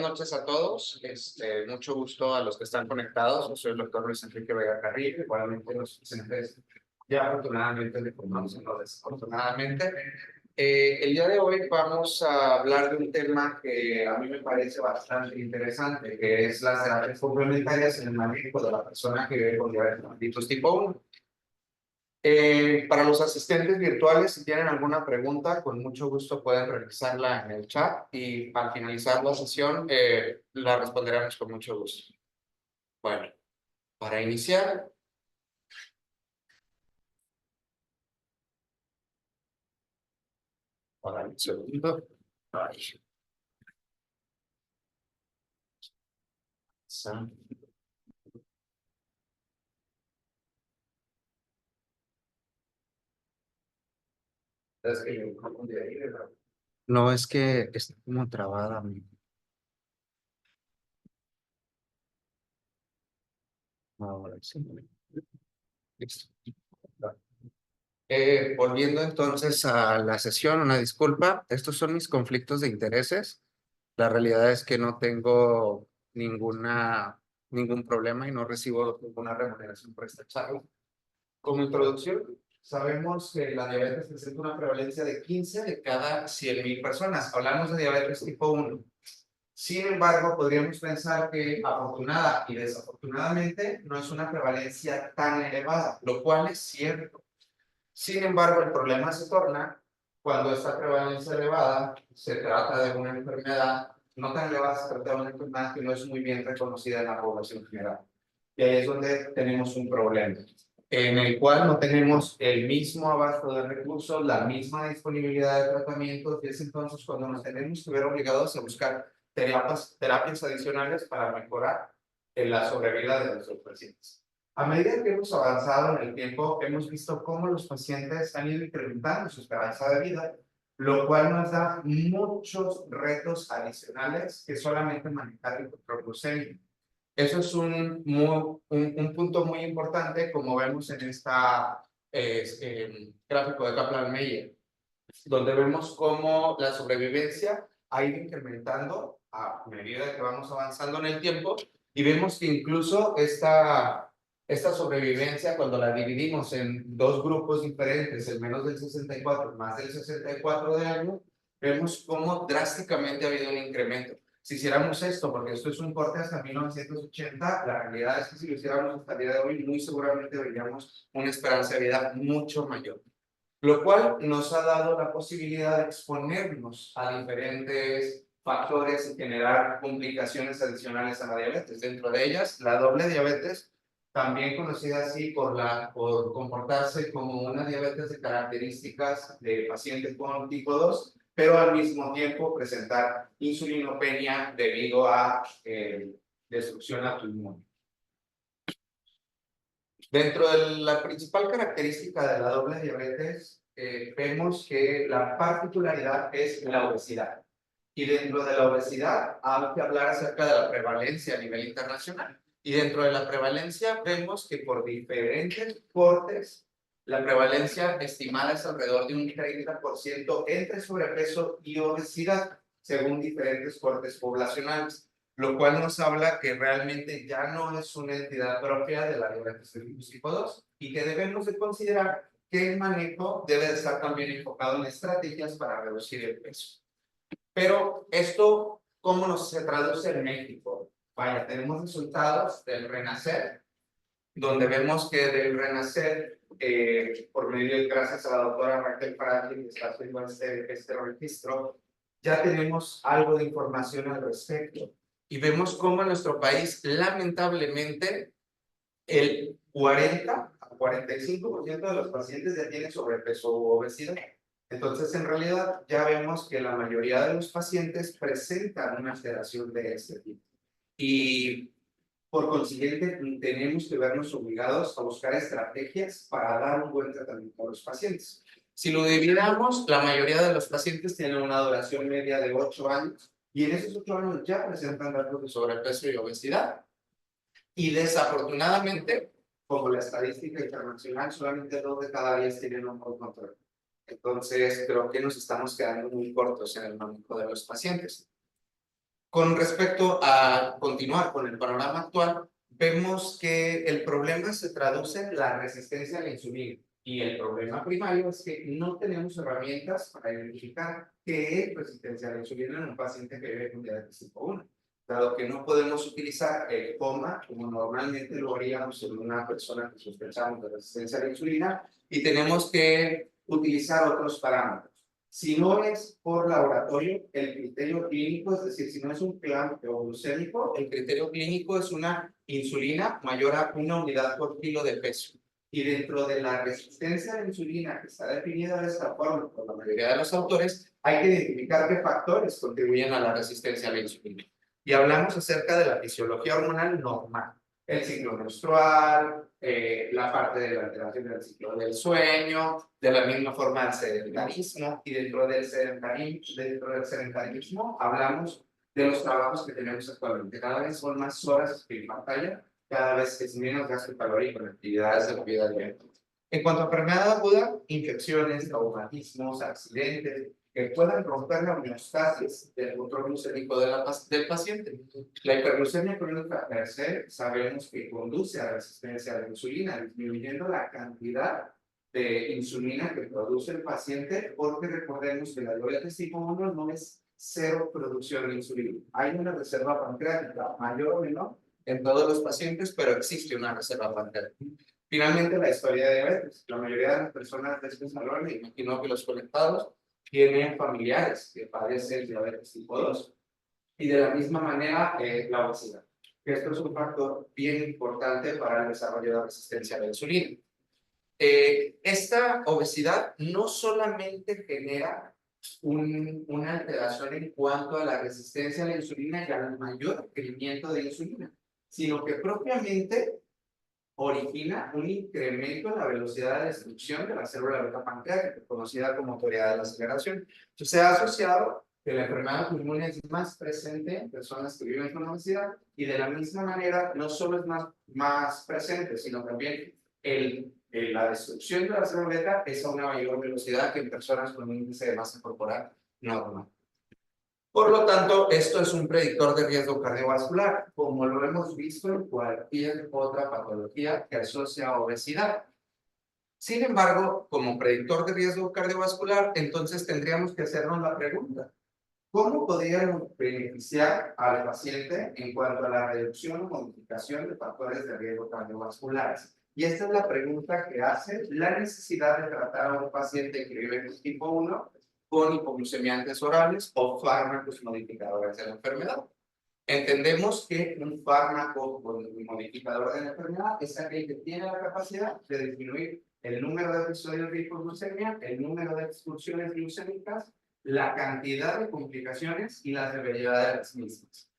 noches a todos. Mucho gusto a los que están conectados. Yo soy el doctor Luis Enrique Vega Carrillo, igualmente los presentes. Ya afortunadamente le formamos en lo desafortunadamente. El día de hoy vamos a hablar de un tema que a mí me parece bastante interesante, que es las terapias complementarias en el manejo de la persona que vive con diabetes mellitus tipo 1. Para los asistentes virtuales, si tienen alguna pregunta, con mucho gusto pueden realizarla en el chat y al finalizar la sesión la responderemos con mucho gusto. Bueno, para iniciar, para un segundo. Ay. Es que me confundí ahí, ¿verdad? No, es que está como trabada. Ahora sí. Listo. Volviendo entonces a la sesión, una disculpa. Estos son mis conflictos de intereses. La realidad es que no tengo ningún problema y no recibo ninguna remuneración por esta charla. Como introducción, sabemos que la diabetes presenta una prevalencia de 15 de cada 100,000 personas. Hablamos de diabetes tipo 1. Sin embargo, podríamos pensar que afortunada y desafortunadamente no es una prevalencia tan elevada, lo cual es cierto. Sin embargo, el problema se torna cuando esta prevalencia elevada se trata de una enfermedad, no tan elevada, se trata de una enfermedad que no es muy bien reconocida en la población general. Y ahí es donde tenemos un problema, en el cual no tenemos el mismo abasto de recursos, la misma disponibilidad de tratamientos, y es entonces cuando nos tenemos que ver obligados a buscar terapias adicionales para mejorar la sobrevida de nuestros pacientes. A medida que hemos avanzado en el tiempo, hemos visto cómo los pacientes han ido incrementando su esperanza de vida, lo cual nos da muchos retos adicionales que solamente manejar el control glucémico. Eso es un punto muy importante, como vemos en esta gráfico de Kaplan-Meier, donde vemos cómo la sobrevivencia ha ido incrementando a medida que vamos avanzando en el tiempo, y vemos que incluso esta sobrevivencia, cuando la dividimos en dos grupos diferentes, el menos del 64, más del 64 de año, vemos cómo drásticamente ha habido un incremento. Si hiciéramos esto, porque esto es un corte hasta 1980, la realidad es que si lo hiciéramos hasta el día de hoy, muy seguramente veríamos una esperanza de vida mucho mayor, lo cual nos ha dado la posibilidad de exponernos a diferentes factores y generar complicaciones adicionales a la diabetes. Dentro de ellas, la doble diabetes, también conocida así por comportarse como una diabetes de características de pacientes con tipo 2, pero al mismo tiempo presentar insulinopenia debido a destrucción autoinmune. Dentro de la principal característica de la doble diabetes, vemos que la particularidad es la obesidad. Y dentro de la obesidad hay que hablar acerca de la prevalencia a nivel internacional. Y dentro de la prevalencia vemos que por diferentes cortes, la prevalencia estimada es alrededor de un 30% entre sobrepeso y obesidad, según diferentes cortes poblacionales, lo cual nos habla que realmente ya no es una entidad propia de la diabetes mellitus tipo 2 y que debemos de considerar que el manejo debe de estar también enfocado en estrategias para reducir el peso. Pero esto, ¿cómo se traduce en México? Vaya, tenemos resultados del RENACER, donde vemos que del RENACER, por medio, gracias a la doctora Raquel Franklin, que está haciendo este registro, ya tenemos algo de información al respecto. Y vemos cómo en nuestro país, lamentablemente, el 40 a 45% de los pacientes ya tienen sobrepeso u obesidad. Entonces, en realidad, ya vemos que la mayoría de los pacientes presentan una alteración de este tipo. Y por consiguiente, tenemos que vernos obligados a buscar estrategias para dar un buen tratamiento a los pacientes. Si lo dividamos, la mayoría de los pacientes tienen una duración media de 8 años, y en esos 8 años ya presentan datos de sobrepeso y obesidad. Y desafortunadamente, como la estadística internacional, solamente 2 de cada 10 tienen un buen control. Entonces, creo que nos estamos quedando muy cortos en el manejo de los pacientes. Con respecto a continuar con el panorama actual, vemos que el problema se traduce en la resistencia a la insulina. Y el problema primario es que no tenemos herramientas para identificar qué es resistencia a la insulina en un paciente que vive con diabetes tipo 1. Dado que no podemos utilizar el coma como normalmente lo haríamos en una persona que sospechamos de resistencia a la insulina, y tenemos que utilizar otros parámetros. Si no es por laboratorio, el criterio clínico, es decir, si no es un clamp o glucémico, el criterio clínico es una insulina mayor a 1 unidad por kilo de peso. Y dentro de la resistencia a la insulina, que está definida de esta forma por la mayoría de los autores, hay que identificar qué factores contribuyen a la resistencia a la insulina. Y hablamos acerca de la fisiología hormonal normal, el ciclo menstrual, la parte de la alteración del ciclo del sueño, de la misma forma el sedentarismo, y dentro del sedentarismo hablamos de los trabajos que tenemos actualmente. Cada vez son más horas en pantalla, cada vez es menos gasto calórico en actividades de la vida diaria. En cuanto a enfermedad aguda, infecciones, traumatismos, accidentes, que puedan romper la homeostasis del control glucémico del paciente. La hiperglucemia crónica per se sabemos que conduce a resistencia a la insulina, disminuyendo la cantidad de insulina que produce el paciente, porque recordemos que la diabetes tipo 1 no es cero producción de insulina. Hay una reserva pancreática, mayor o menor, en todos los pacientes, pero existe una reserva pancreática. Finalmente, la historia de diabetes. La mayoría de las personas de este salón, me imagino que los conectados, tienen familiares que padecen diabetes tipo 2. Y de la misma manera, la obesidad, que esto es un factor bien importante para el desarrollo de la resistencia a la insulina. Esta obesidad no solamente genera una alteración en cuanto a la resistencia a la insulina y al mayor requerimiento de insulina, sino que propiamente origina un incremento en la velocidad de destrucción de la célula beta pancreática, conocida como teoría de la aceleración. Entonces, se ha asociado que la enfermedad autoinmune es más presente en personas que viven con obesidad, y de la misma manera no solo es más presente, sino también la destrucción de la célula beta es a una mayor velocidad que en personas con un índice de masa corporal normal. Por lo tanto, esto es un predictor de riesgo cardiovascular, como lo hemos visto en cualquier otra patología que asocia a obesidad. Sin embargo, como predictor de riesgo cardiovascular, entonces tendríamos que hacernos la pregunta: ¿cómo podríamos beneficiar al paciente en cuanto a la reducción o modificación de factores de riesgo cardiovasculares? Y esta es la pregunta que hace la necesidad de tratar a un paciente que vive con tipo 1 con hipoglucemiantes orales o fármacos modificadores de la enfermedad. Entendemos que un fármaco modificador de la enfermedad es aquel que tiene la capacidad de disminuir el número de episodios de hipoglucemia, el número de expulsiones glucémicas, la cantidad de complicaciones y la severidad de las mismas.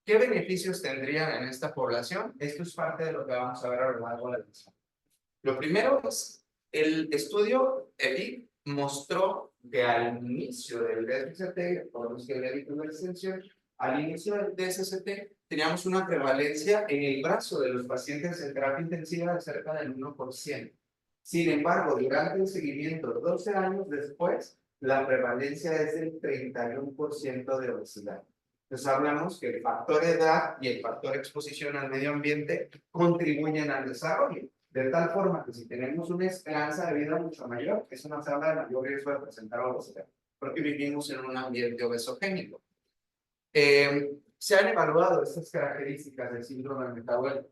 ¿Qué beneficios tendrían en esta población? Esto es parte de lo que vamos a ver a lo largo de la lección. Lo primero es, el estudio EPIC mostró que al inicio del DSCT, podemos que el débito de extensión, al inicio del DSCT teníamos una prevalencia en el brazo de los pacientes en terapia intensiva de cerca del 1%. Sin embargo, durante el seguimiento, 12 años después, la prevalencia es del 31% de obesidad. Entonces hablamos que el factor edad y el factor exposición al medio ambiente contribuyen al desarrollo. De tal forma que si tenemos una esperanza de vida mucho mayor, eso nos habla de mayor riesgo de presentar obesidad, porque vivimos en un ambiente obesogénico. Se han evaluado estas características del síndrome metabólico,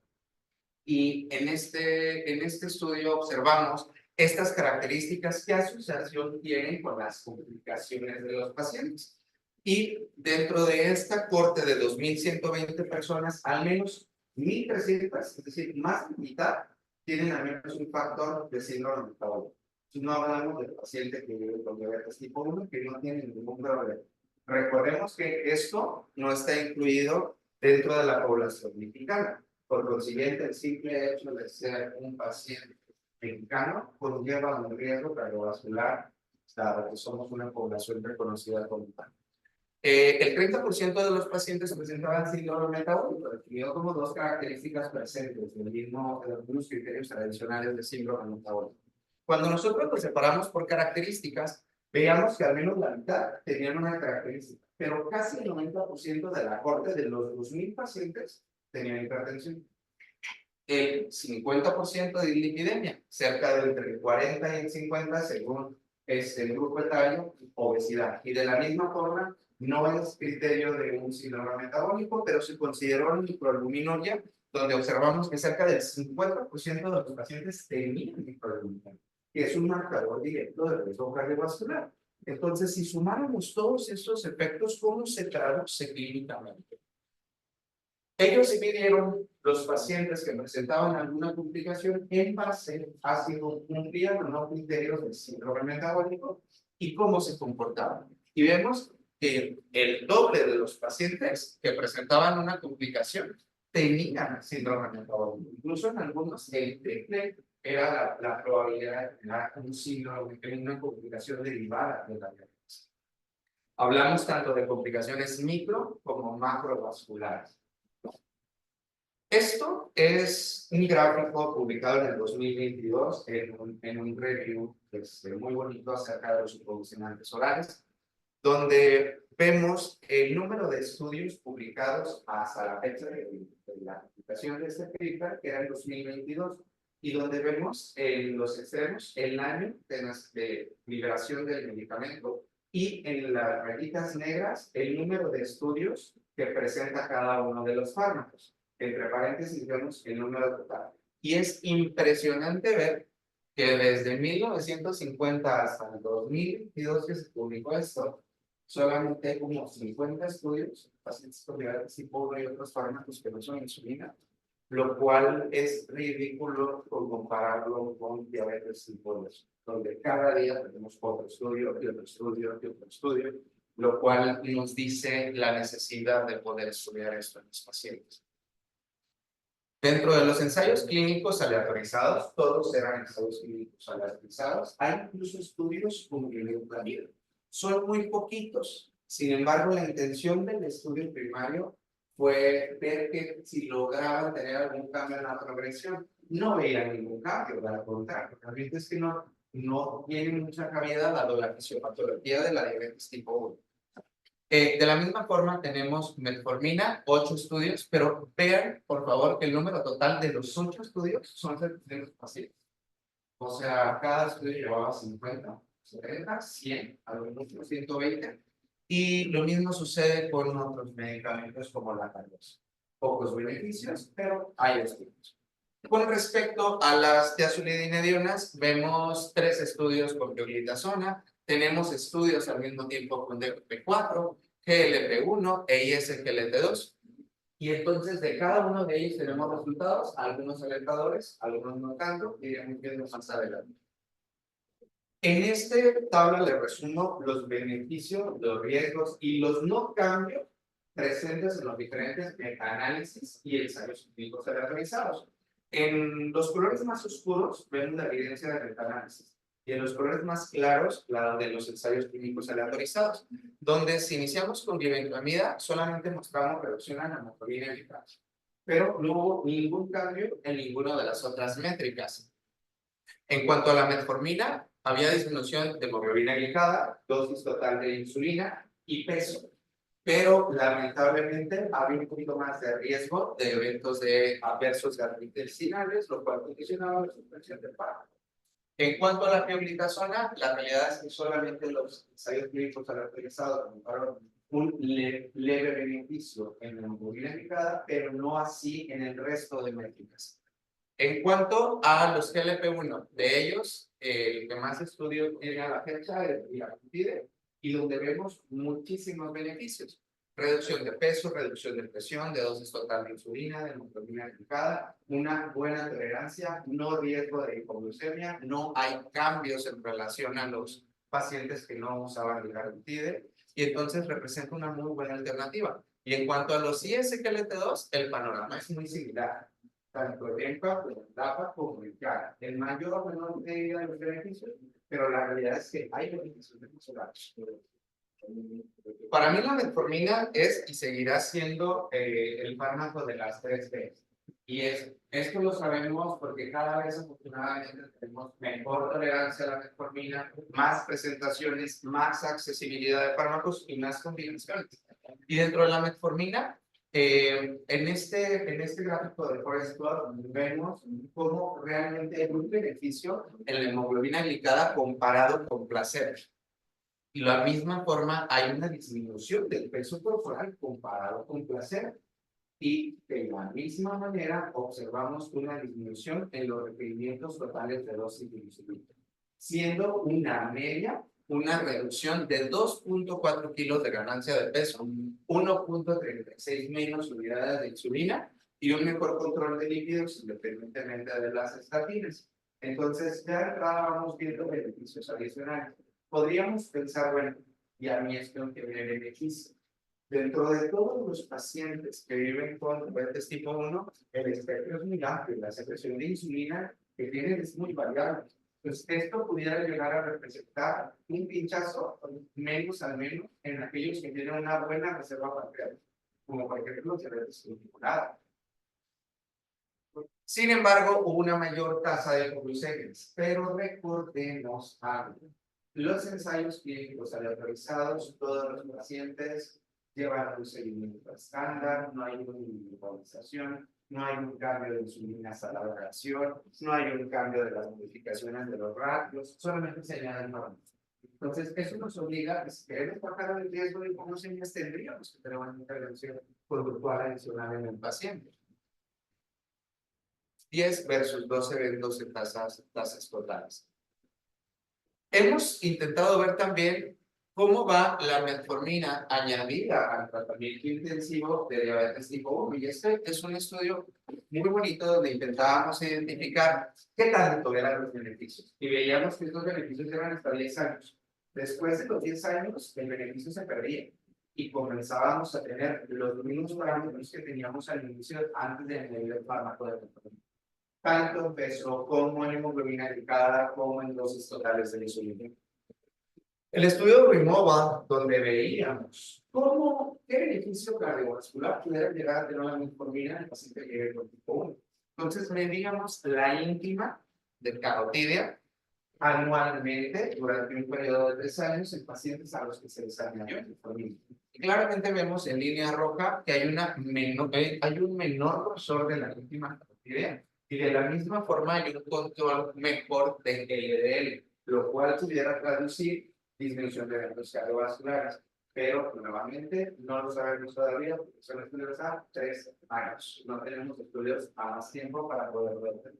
y en este estudio observamos estas características, qué asociación tienen con las complicaciones de los pacientes. Y dentro de esta corte de 2.120 personas, al menos 1.300, es decir, más de mitad, tienen al menos un factor de síndrome metabólico. Si no hablamos del paciente que vive con diabetes tipo 1, que no tiene ningún problema. Recordemos que esto no está incluido dentro de la población mexicana. Por consiguiente, el simple hecho de ser un paciente mexicano conlleva un riesgo cardiovascular, dado que somos una población reconocida como tal. El 30% de los pacientes presentaban síndrome metabólico, definido como dos características presentes del mismo de algunos criterios tradicionales de síndrome metabólico. Cuando nosotros los separamos por características, veíamos que al menos la mitad tenían una característica. pero casi el 90% de la corte de los 2,000 pacientes tenían hipertensión. El 50% de dislipidemia, cerca de entre el 40 y el 50 según el grupo etario, obesidad. Y de la misma forma, no es criterio de un síndrome metabólico, pero se consideró microalbuminuria, donde observamos que cerca del 50% de los pacientes tenían microalbuminuria, que es un marcador directo de riesgo cardiovascular. Entonces, si sumáramos todos estos efectos, ¿cómo se traduce clínicamente? Ellos dividieron los pacientes que presentaban alguna complicación en base a si cumplían o no criterios del síndrome metabólico y cómo se comportaban. Y vemos que el doble de los pacientes que presentaban una complicación tenían síndrome metabólico. Incluso en algunos el triple era la probabilidad de tener un síndrome, una complicación derivada de la diabetes. Hablamos tanto de complicaciones micro como macrovasculares. Esto es un gráfico publicado en el 2022 en un review muy bonito acerca de los hipoglucemiantes orales, donde vemos el número de estudios publicados hasta la fecha de la publicación de este paper, que era el 2022, y donde vemos en los extremos el año de liberación del medicamento y en las rayitas negras el número de estudios que presenta cada uno de los fármacos. Entre paréntesis vemos el número total. Y es impresionante ver que desde 1950 hasta el 2022 que se publicó esto, solamente como 50 estudios, pacientes con diabetes tipo 1 y otros fármacos que no son insulina, lo cual es ridículo compararlo con diabetes tipo 2, donde cada día tenemos otro estudio, y otro estudio, y otro estudio, lo cual nos dice la necesidad de poder estudiar esto en los pacientes. Dentro de los ensayos clínicos aleatorizados, todos eran ensayos clínicos aleatorizados, hay incluso estudios con glutamina. Son muy poquitos, sin embargo, la intención del estudio primario fue ver que si lograban tener algún cambio en la progresión. No veían ningún cambio, al contrario, realmente es que no tiene mucha cabida dado la fisiopatología de la diabetes tipo 1. De la misma forma tenemos metformina, 8 estudios, pero vean, por favor, que el número total de los 8 estudios son 700 pacientes. O sea, cada estudio llevaba 50, 70, 100, algunos 120. Y lo mismo sucede con otros medicamentos como la cariosa. Pocos beneficios, pero hay estudios. Con respecto a las tiazolidinedionas, vemos 3 estudios con pioglitazona. Tenemos estudios al mismo tiempo con DPP4, GLP1 e ISGLT2. Y entonces de cada uno de ellos tenemos resultados, algunos alentadores, algunos no tanto, y iremos viendo más adelante. En esta tabla le resumo los beneficios, los riesgos y los no cambios presentes en los diferentes metaanálisis y ensayos clínicos aleatorizados. En los colores más oscuros vemos la evidencia de metaanálisis y en los colores más claros la de los ensayos clínicos aleatorizados, donde si iniciamos con glibenclamida solamente mostramos reducción en hemoglobina glicada, pero no hubo ningún cambio en ninguna de las otras métricas. En cuanto a la metformina, había disminución de hemoglobina glicada, dosis total de insulina y peso, pero lamentablemente había un poquito más de riesgo de eventos adversos gastrointestinales, lo cual condicionaba la suspensión del fármaco. En cuanto a la pioglitazona, la realidad es que solamente los ensayos clínicos aleatorizados demostraron un leve beneficio en la hemoglobina glicada, pero no así en el resto de métricas. En cuanto a los GLP-1, de ellos, el que más estudios tiene a la fecha es liraglutide, y donde vemos muchísimos beneficios. Reducción de peso, reducción de presión, de dosis total de insulina, de hemoglobina glicada, una buena tolerancia, no riesgo de hipoglucemia, no hay cambios en relación a los pacientes que no usaban liraglutide, y entonces representa una muy buena alternativa. Y en cuanto a los ISGLT2, el panorama es muy similar. Tanto en EMPA, como en DAPA, como en CARA. El mayor o menor medida de los beneficios, pero la realidad es que hay beneficios venezolanos. Para mí la metformina es y seguirá siendo el fármaco de las 3 Bs. Esto lo sabemos porque cada vez afortunadamente tenemos mejor tolerancia a la metformina, más presentaciones, más accesibilidad de fármacos y más combinaciones. Y dentro de la metformina, en este gráfico de Forest Plot vemos cómo realmente hay un beneficio en la hemoglobina glicada comparado con placebo. Y de la misma forma hay una disminución del peso corporal comparado con placebo. Y de la misma manera observamos una disminución en los requerimientos totales de dosis de insulina, siendo una media, una reducción de 2.4 kilos de ganancia de peso, 1.36 menos unidades de insulina y un mejor control de lípidos independientemente de las estatinas. Entonces, ya de entrada vamos viendo beneficios adicionales. Podríamos pensar, bueno, y a mí esto que me beneficia. Dentro de todos los pacientes que viven con diabetes tipo 1, el espectro es muy amplio, la secreción de insulina que tienen es muy variable. Pues esto pudiera llegar a representar un pinchazo menos al menos en aquellos que tienen una buena reserva pancreática, como por ejemplo diabetes articulada. Sin embargo, hubo una mayor tasa de hipoglucemias, pero recordemos algo. Los ensayos clínicos aleatorizados, todos los pacientes llevan un seguimiento estándar, no hay una individualización, no hay un cambio de insulinas a la oración, no hay un cambio de las modificaciones de los ratios, solamente se añaden normas. Entonces, eso nos obliga, si queremos bajar el riesgo de hipoglucemias, tendríamos que tener una intervención conductual adicional en el paciente. 10 versus 12 ven 12 tasas totales. Hemos intentado ver también cómo va la metformina añadida al tratamiento intensivo de diabetes tipo 1. Y este es un estudio muy bonito donde intentábamos identificar qué tanto eran los beneficios. Y veíamos que estos beneficios eran hasta 10 años. Después de los 10 años, el beneficio se perdía. Y comenzábamos a tener los mismos parámetros que teníamos al inicio antes de añadir el fármaco de metformina. Tanto en peso como en hemoglobina glicada, como en dosis totales de insulina. El estudio de RIMOVA, donde veíamos qué beneficio cardiovascular pudiera llegar a tener la metformina en el paciente que vive con tipo 1. Entonces, medíamos la íntima de carotidia anualmente durante un periodo de 3 años en pacientes a los que se les añadió metformina. Y claramente vemos en línea roja que hay un menor grosor de la íntima carotidia. Y de la misma forma hay un control mejor de LDL, lo cual pudiera traducir disminución de eventos cardiovasculares. Pero nuevamente no lo sabemos todavía porque son estudios a 3 años. No tenemos estudios a más tiempo para poder verlo.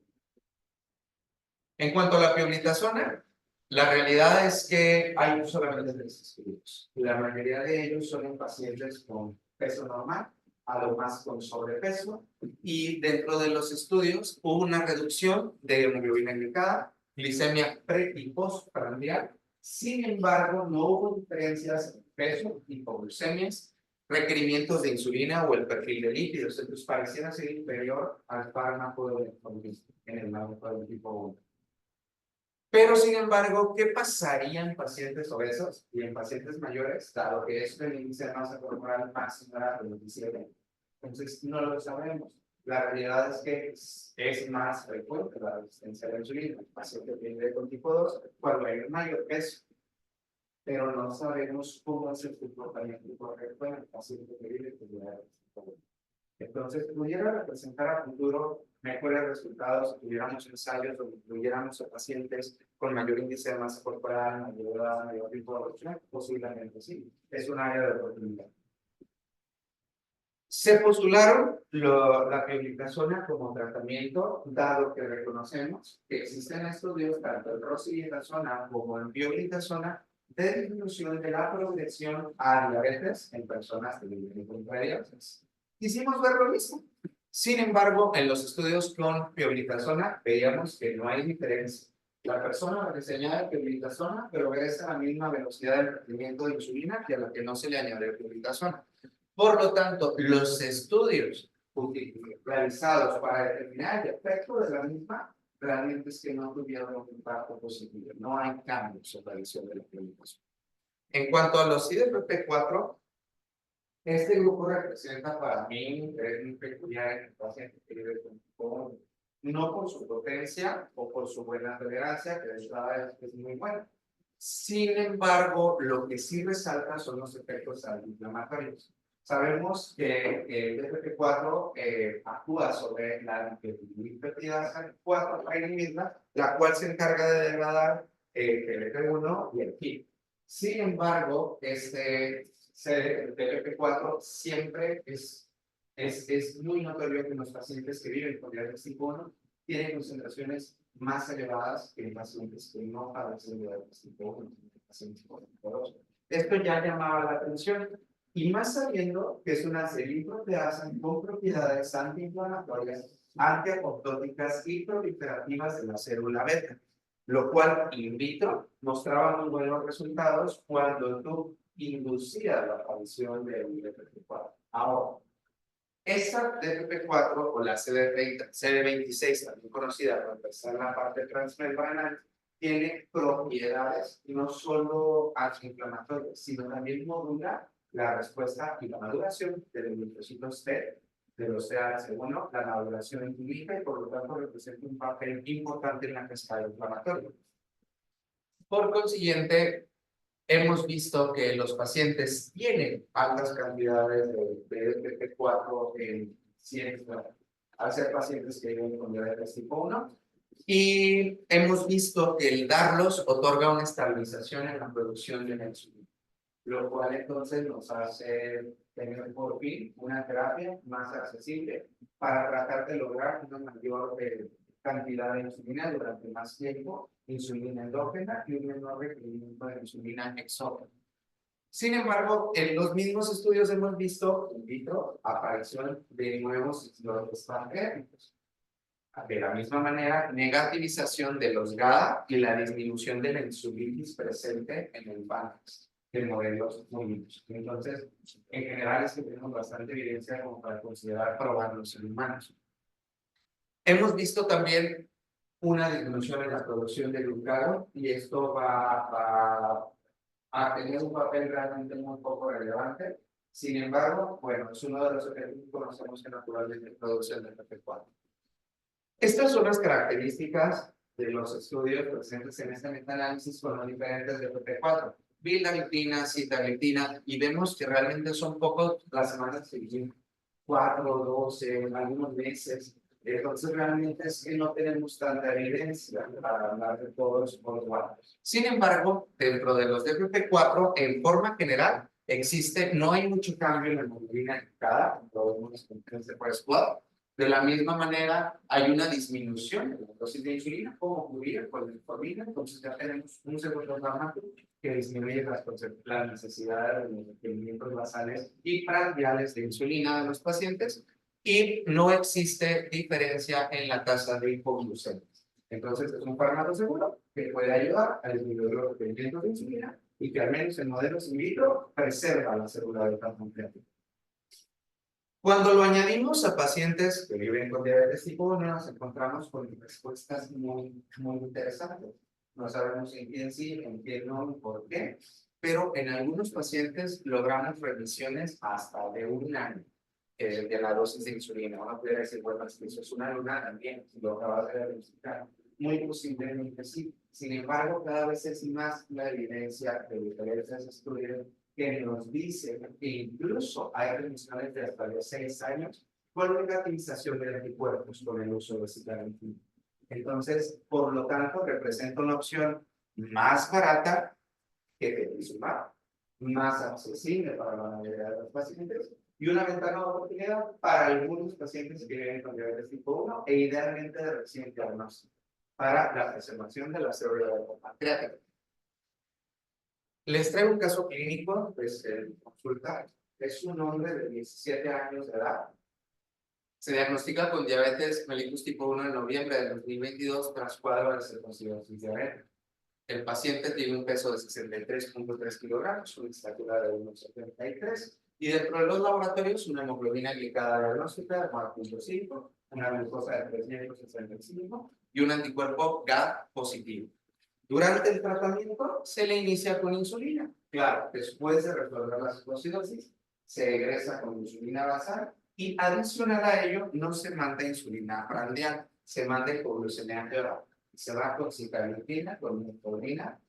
En cuanto a la pioglitazona, la realidad es que hay solamente 3 estudios. La mayoría de ellos son en pacientes con peso normal, a lo más con sobrepeso, y dentro de los estudios hubo una reducción de hemoglobina glicada, glicemia pre y postprandial. Sin embargo, no hubo diferencias en peso, hipoglucemias, requerimientos de insulina o el perfil de lípidos. Entonces pareciera ser inferior al fármaco de metformina en el manejo del tipo 1. Pero, sin embargo, ¿qué pasaría en pacientes obesos y en pacientes mayores, dado que es el índice de masa corporal máximo era 27? Entonces, no lo sabemos. La realidad es que es más frecuente la resistencia a la insulina. El paciente tiene con tipo 2 cuando hay un mayor peso, pero no sabemos cómo es el comportamiento correcto en el paciente que vive con diabetes tipo 2. Entonces, pudiera representar a futuro mejores resultados si tuviéramos ensayos donde incluyéramos a pacientes con mayor índice de masa corporal, mayor edad, mayor tipo de opción, posiblemente sí. Es un área de oportunidad. Se postularon la pioglitazona como tratamiento, dado que reconocemos que existen estudios tanto en rosiglitazona como en pioglitazona de disminución de la progresión a diabetes en personas que viven con diabetes. Quisimos ver lo mismo. Sin embargo, en los estudios con pioglitazona veíamos que no hay diferencia. La persona que se añade pioglitazona progresa a la misma velocidad del requerimiento de insulina que a la que no se le añade pioglitazona. Por lo tanto, los estudios realizados para determinar el efecto de la misma realmente es que no tuvieron un impacto positivo. No hay cambios en la visión de la pioglitazona. En cuanto a los IDPP4, Este grupo representa para mí un interés muy peculiar en el paciente que vive con no por su potencia o por su buena tolerancia, que de hecho es muy buena. Sin embargo, lo que sí resalta son los efectos antiinflamatorios. Sabemos que el DPP4 actúa sobre la peptidasa 4 misma, la cual se encarga de degradar el PLP1 y el HIF. Sin embargo, el PLP4 siempre es muy notorio que los pacientes que viven con diabetes tipo 1 tienen concentraciones más elevadas que en pacientes que no padecen de diabetes tipo 1, pacientes con tipo 2. Esto ya llamaba la atención, y más sabiendo que es una seriproteasa con propiedades antiinflamatorias, antiapoptóticas y proliferativas de la célula beta, lo cual in vitro mostraba muy buenos resultados cuando tú inducías la aparición del DPP4. Ahora, esta DPP4 o la CD26, también conocida por estar en la parte transmembranal, tiene propiedades no solo antiinflamatorias, sino también modula la respuesta y la maduración de los linfocitos T, de los TAS1, la maduración inhibida y por lo tanto representa un papel importante en la cascada inflamatoria. Por consiguiente, hemos visto que los pacientes tienen altas cantidades de DPP4 en ciencia, al ser pacientes que viven con diabetes tipo 1, y hemos visto que el darlos otorga una estabilización en la producción de la insulina, lo cual entonces nos hace tener por fin una terapia más accesible para tratar de lograr una mayor cantidad de insulina durante más tiempo, insulina endógena y un menor requerimiento de insulina exógena. Sin embargo, en los mismos estudios hemos visto in vitro aparición de nuevos islotes pancreáticos. De la misma manera, negativización de los GADA y la disminución de la insulitis presente en el páncreas de modelos móviles. Entonces, en general es que tenemos bastante evidencia como para considerar probarlos en humanos. Hemos visto también una disminución en la producción de glucagón y esto va a tener un papel realmente muy poco relevante. Sin embargo, bueno, es uno de los efectos que conocemos que naturalmente produce el DPP4. Estas son las características de los estudios presentes en este metaanálisis con los diferentes DPP4. Vildaripina, sitagliptina, y vemos que realmente son pocos las semanas seguidas, 4, 12, algunos meses. Entonces realmente es que no tenemos tanta evidencia para hablar de todos los cuadros. Sin embargo, dentro de los DPP4, en forma general, no hay mucho cambio en la hemoglobina glicada, lo vemos en este squad. De la misma manera, hay una disminución de la dosis de insulina, como ocurría con la metformina, entonces ya tenemos un segundo fármaco que disminuye la necesidad de los requerimientos basales y prandiales de insulina de los pacientes, y no existe diferencia en la tasa de hipoglucemia. Entonces, es un fármaco seguro que puede ayudar a disminuir los requerimientos de insulina y que al menos en modelos in vitro preserva la célula beta pancreática. Cuando lo añadimos a pacientes que viven con diabetes tipo 1, nos encontramos con respuestas muy interesantes. No sabemos en quién sí, en quién no, por qué, pero en algunos pacientes logramos remisiones hasta de un año de la dosis de insulina. Uno pudiera decir, bueno, eso es una luna también, lo acabas de diagnosticar. Muy posiblemente sí. Sin embargo, cada vez es más la evidencia de diferentes estudios que nos dice que incluso hay remisiones de hasta de 6 años con negativización de anticuerpos con el uso de sitagliptina. Entonces, por lo tanto, representa una opción más barata que teplizumab, más accesible para la mayoría de los pacientes y una ventana de oportunidad para algunos pacientes que viven con diabetes tipo 1 e idealmente de reciente diagnóstico para la preservación de la célula pancreática. Les traigo un caso clínico, pues en consulta. Es un hombre de 17 años de edad. Se diagnostica con diabetes mellitus tipo 1 en noviembre de 2022 tras cuadro de circunstancias diabética. El paciente tiene un peso de 63.3 kilogramos, una estatura de 1,73 y dentro de los laboratorios una hemoglobina glicada diagnóstica de 9.5, una glucosa de 365 y un anticuerpo GAD positivo. Durante el tratamiento se le inicia con insulina. Claro, después de resolver la cirrosidosis, se egresa con insulina basal y adicional a ello no se manda insulina prandial, se manda hipoglucemiante oral. Se va con citalopina, con metformina,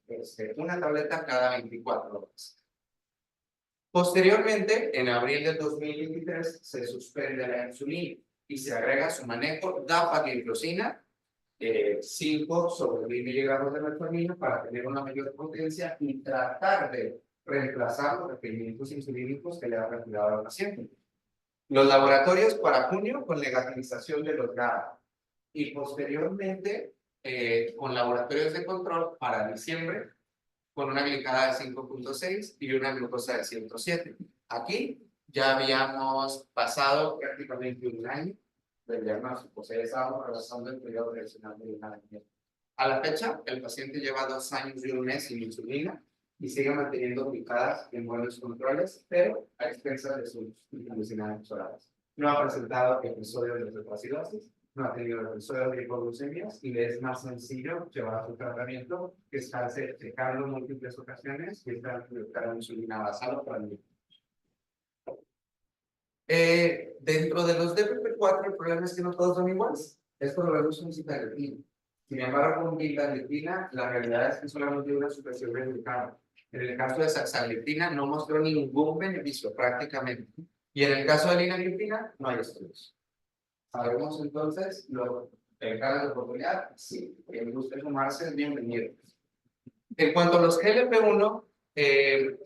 una tableta cada 24 horas. Posteriormente, en abril del 2023, se suspende la insulina y se agrega su manejo dapagliflozina, 5 sobre 1000 miligramos de metformina para tener una mayor potencia y tratar de reemplazar los requerimientos insulínicos que le ha retirado al paciente. Los laboratorios para junio con negativización de los GABA y posteriormente con laboratorios de control para diciembre con una glicada de 5.6 y una glucosa de 107. Aquí ya habíamos pasado prácticamente un año del diagnóstico, o sea, estábamos rebasando el periodo tradicional de un año. A la fecha, el paciente lleva 2 años y un mes sin insulina y sigue manteniendo glicadas en buenos controles, pero a expensas de sus alucinaciones orales. No ha presentado episodios de cetoacidosis, no ha tenido episodios de hipoglucemias y le es más sencillo llevar su tratamiento que estarse checando en múltiples ocasiones y estar con insulina basal para el dentro de los DPP-4 el problema es que no todos son iguales. Esto lo vemos con sitagliptina. Sin embargo, con vildagliptina, la realidad es que solamente hay una supresión del glucano. En el caso de saxagliptina no mostró ningún beneficio prácticamente. Y en el caso de linagliptina no hay estudios. ¿Sabemos entonces el caso de oportunidad? Sí. Quien guste sumarse es bienvenido. En cuanto a los GLP-1,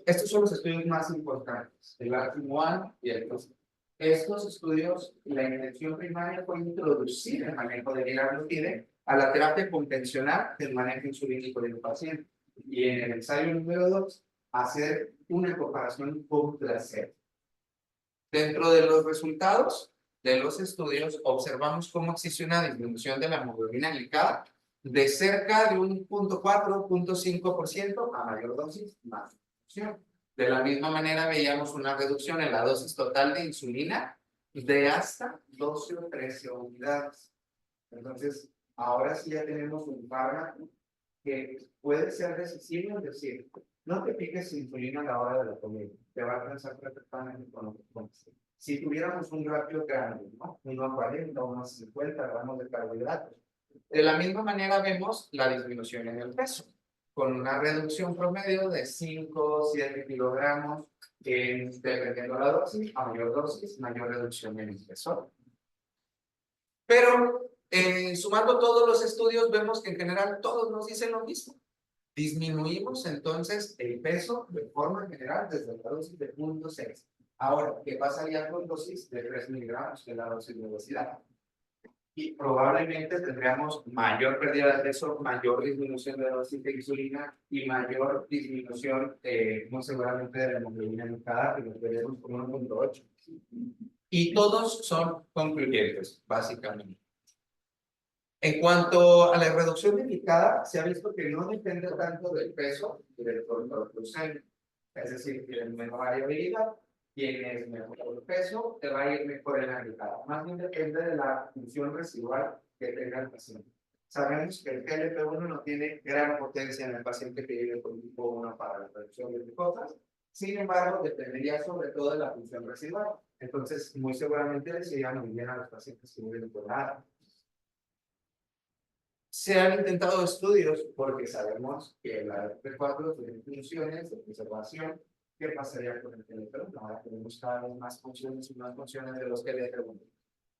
estos son los estudios más importantes, el ARTIM-1 y el COST. Estos estudios, la intención primaria fue introducir el manejo de liraglutide a la terapia convencional del manejo insulínico del paciente. Y en el ensayo número 2, hacer una comparación con placebo. Dentro de los resultados de los estudios, observamos cómo existe una disminución de la hemoglobina glicada de cerca de un 0.4-0.5% a mayor dosis, más reducción. De la misma manera, veíamos una reducción en la dosis total de insulina de hasta 12 o 13 unidades. Entonces, ahora sí ya tenemos un fármaco que puede ser decisivo, es decir, no te piques insulina a la hora de la comida, te va a alcanzar perfectamente con lo que comes. Si tuviéramos un ratio grande, ¿no? 1,40 o 1,50 gramos de carbohidratos. De la misma manera vemos la disminución en el peso, con una reducción promedio de 5 o 7 kilogramos, dependiendo de la dosis, a mayor dosis, mayor reducción en el peso. Pero sumando todos los estudios, vemos que en general todos nos dicen lo mismo. Disminuimos entonces el peso de forma general desde la dosis de 0.6. Ahora, ¿qué pasaría con dosis de 3 miligramos, que es la dosis de obesidad? Y probablemente tendríamos mayor pérdida de peso, mayor disminución de la dosis de insulina y mayor disminución, muy seguramente, de la hemoglobina glicada, que nos veremos con 1.8. Y todos son concluyentes, básicamente. En cuanto a la reducción de glicada, se ha visto que no depende tanto del peso y del control glucémico. Es decir, tiene menor variabilidad. Tienes mejor peso, te va a ir mejor en la glicada. Más bien depende de la función residual que tenga el paciente. Sabemos que el GLP-1 no tiene gran potencia en el paciente que vive con tipo 1 para la reducción de glucosas. Sin embargo, dependería sobre todo de la función residual. Entonces, muy seguramente les iría muy bien a los pacientes que viven con nada. Se han intentado estudios porque sabemos que la DPP-4 tiene funciones de conservación. ¿Qué pasaría con el GLP-1? Ahora tenemos cada vez más funciones y más funciones de los GLP-1.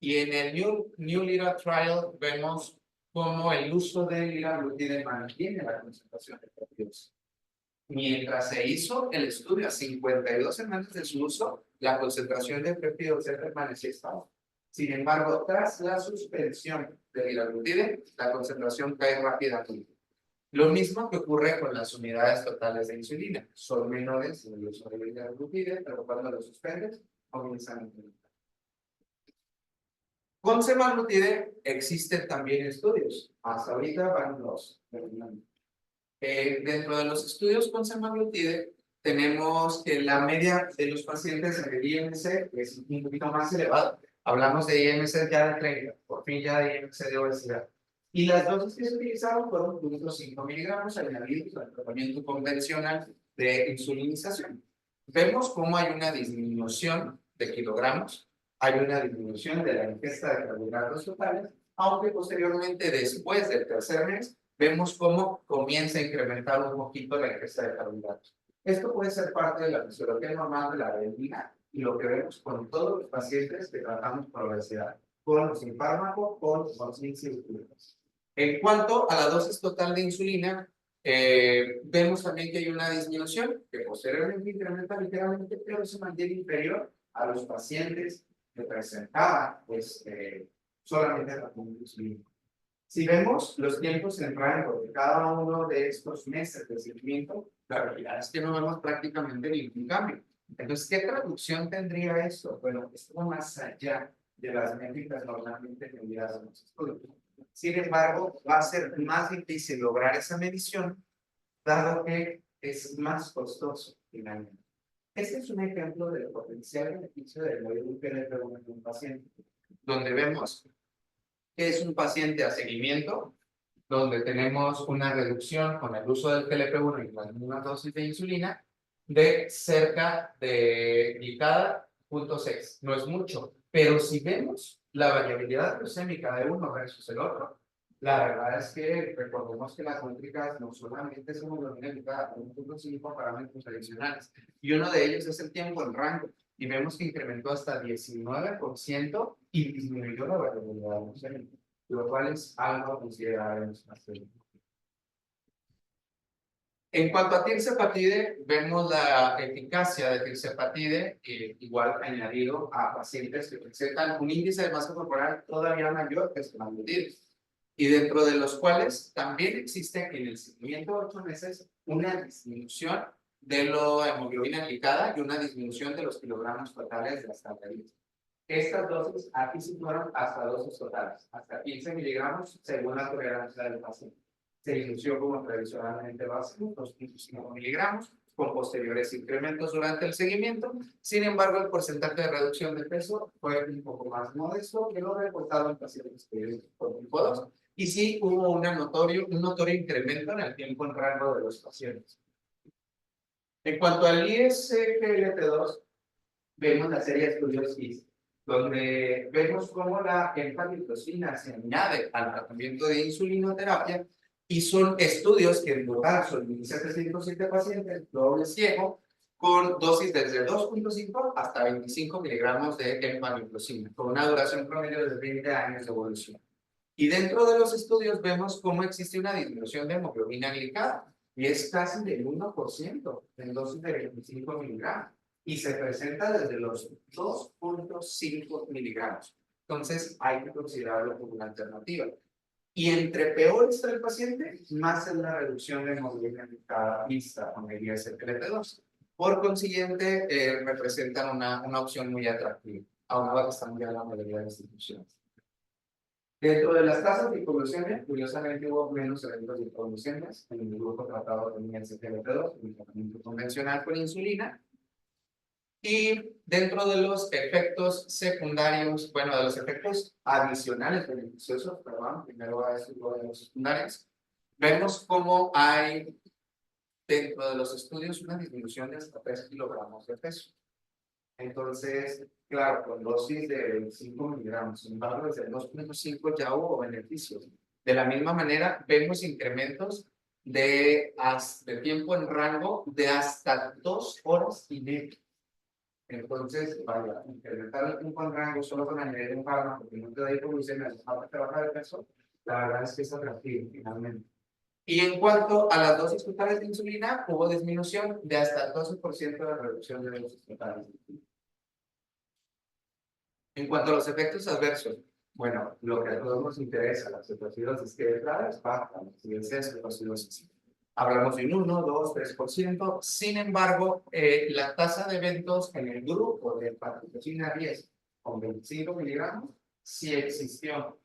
Y en el New Lira Trial vemos cómo el uso de liraglutide mantiene la concentración de péptidos. Mientras se hizo el estudio a 52 semanas de su uso, la concentración de péptidos permanecía estable. Sin embargo, tras la suspensión de liraglutide, la concentración cae rápidamente. Lo mismo que ocurre con las unidades totales de insulina. Son menores en el uso de liraglutide, pero cuando lo suspendes, comienzan a incrementar. Con semaglutide existen también estudios. Hasta ahorita van dos. Dentro de los estudios con semaglutide, tenemos que la media de los pacientes en el IMC es un poquito más elevada. Hablamos de IMC ya de 30, por fin ya de IMC de obesidad. Y las dosis que se utilizaron fueron 0.5 miligramos añadidos al tratamiento convencional de insulinización. vemos cómo hay una disminución de kilogramos, hay una disminución de la ingesta de carbohidratos totales, aunque posteriormente, después del tercer mes, vemos cómo comienza a incrementar un poquito la ingesta de carbohidratos. Esto puede ser parte de la fisiología normal de la adelina y lo que vemos con todos los pacientes que tratamos por obesidad, con o sin fármaco, con o sin cirugías. En cuanto a la dosis total de insulina, vemos también que hay una disminución que posteriormente incrementa ligeramente, pero se mantiene inferior a los pacientes que presentaban solamente tratamiento insulínico. Si vemos los tiempos en rango de cada uno de estos meses de seguimiento, la realidad es que no vemos prácticamente ningún cambio. Entonces, ¿qué traducción tendría esto? Bueno, esto va más allá de las métricas normalmente medidas en los estudios. Sin embargo, va a ser más difícil lograr esa medición, dado que es más costoso finalmente. Este es un ejemplo del potencial beneficio del modelo PLP1 en un paciente, donde vemos que es un paciente a seguimiento, donde tenemos una reducción con el uso del GLP-1 y las mismas dosis de insulina de cerca de cada 0.6. No es mucho, pero si vemos la variabilidad glucémica de uno versus el otro, la verdad es que recordemos que las métricas no solamente son hemoglobina glicada, hay 1.5 parámetros adicionales, y uno de ellos es el tiempo en rango, y vemos que incrementó hasta 19% y disminuyó la variabilidad glucémica, lo cual es algo a considerar en los pacientes. En cuanto a tirzepatide, vemos la eficacia de tirzepatide, igual añadido a pacientes que presentan un índice de masa corporal todavía mayor que semaglutide, y dentro de los cuales también existe en el seguimiento de 8 meses una disminución de la hemoglobina glicada y una disminución de los kilogramos totales de las calorías. Estas dosis aquí situaron hasta dosis totales, hasta 15 miligramos según la tolerancia del paciente. Se inició como tradicionalmente básico, 2.5 miligramos, con posteriores incrementos durante el seguimiento. Sin embargo, el porcentaje de reducción de peso fue un poco más modesto que lo reportado en pacientes con tipo 2. Y sí hubo un notorio incremento en el tiempo en rango de los pacientes. En cuanto al ISGLT2, vemos la serie de estudios IS, donde vemos cómo la empagliflozina se añade al tratamiento de insulinoterapia, y son estudios que en total son 1.707 pacientes, doble ciego, con dosis desde 2.5 hasta 25 miligramos de empagliflozina, con una duración promedio de 20 años de evolución. Y dentro de los estudios vemos cómo existe una disminución de hemoglobina glicada, y es casi del 1% en dosis de 25 miligramos, y se presenta desde los 2.5 miligramos. Entonces hay que considerarlo como una alternativa. Y entre peor está el paciente, más es la reducción de hemoglobina glicada vista con el ISGLT2. Por consiguiente, representan una opción muy atractiva, aunado que están ya la mayoría de las instituciones. Dentro de las tasas de hipoglucemia, curiosamente hubo menos eventos de hipoglucemias en el grupo tratado con SGLT2, el tratamiento convencional con insulina. Y dentro de los efectos secundarios, bueno, de los efectos adicionales beneficiosos, perdón, primero a eso y luego a los secundarios, vemos cómo hay dentro de los estudios una disminución de hasta 3 kilogramos de peso. Entonces, claro, con dosis de 25 miligramos, sin embargo, desde el 2.5 ya hubo beneficios. De la misma manera, vemos incrementos de tiempo en rango de hasta 2 horas y media. Entonces, vaya, incrementar el tiempo en rango solo con añadir un fármaco que no te da hipoglucemia, no te baja de peso, la verdad es que es atractivo finalmente. Y en cuanto a las dosis totales de insulina, hubo disminución de hasta el 12% de reducción de dosis totales de insulina. En cuanto a los efectos adversos, bueno, lo que a todos nos interesa, la cetoacidosis que es baja, la incidencia de cetoacidosis. Hablamos de un 1, 2, 3%. Sin embargo, la tasa de eventos en el grupo de hepatocina 10 con 25 miligramos sí existió.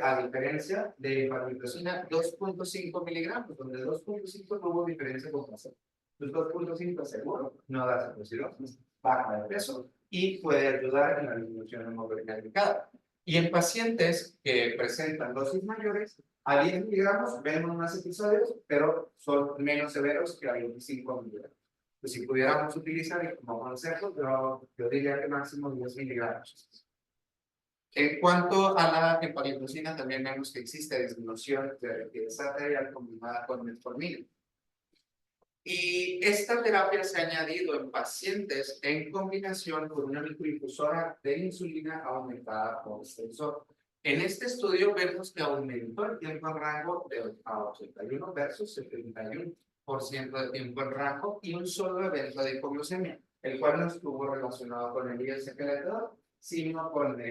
A diferencia de hepatocina 2.5 miligramos, donde 2.5 no hubo diferencia con placebo. El 2.5 seguro no da cetoacidosis, baja de peso y puede ayudar en la disminución de hemoglobina glicada. Y en pacientes que presentan dosis mayores, a 10 miligramos vemos más episodios, pero son menos severos que a 25 miligramos. Pues si pudiéramos utilizar como consejo, yo diría que máximo 10 miligramos. En cuanto a la empagliflozina, también vemos que existe disminución de rapidez arterial combinada con metformina. Y esta terapia se ha añadido en pacientes en combinación con una microdifusora de insulina aumentada por extensor. En este estudio vemos que aumentó el tiempo en rango de a 81 versus 71% de tiempo en rango y un solo evento de hipoglucemia, el cual no estuvo relacionado con el ISQL2, sino con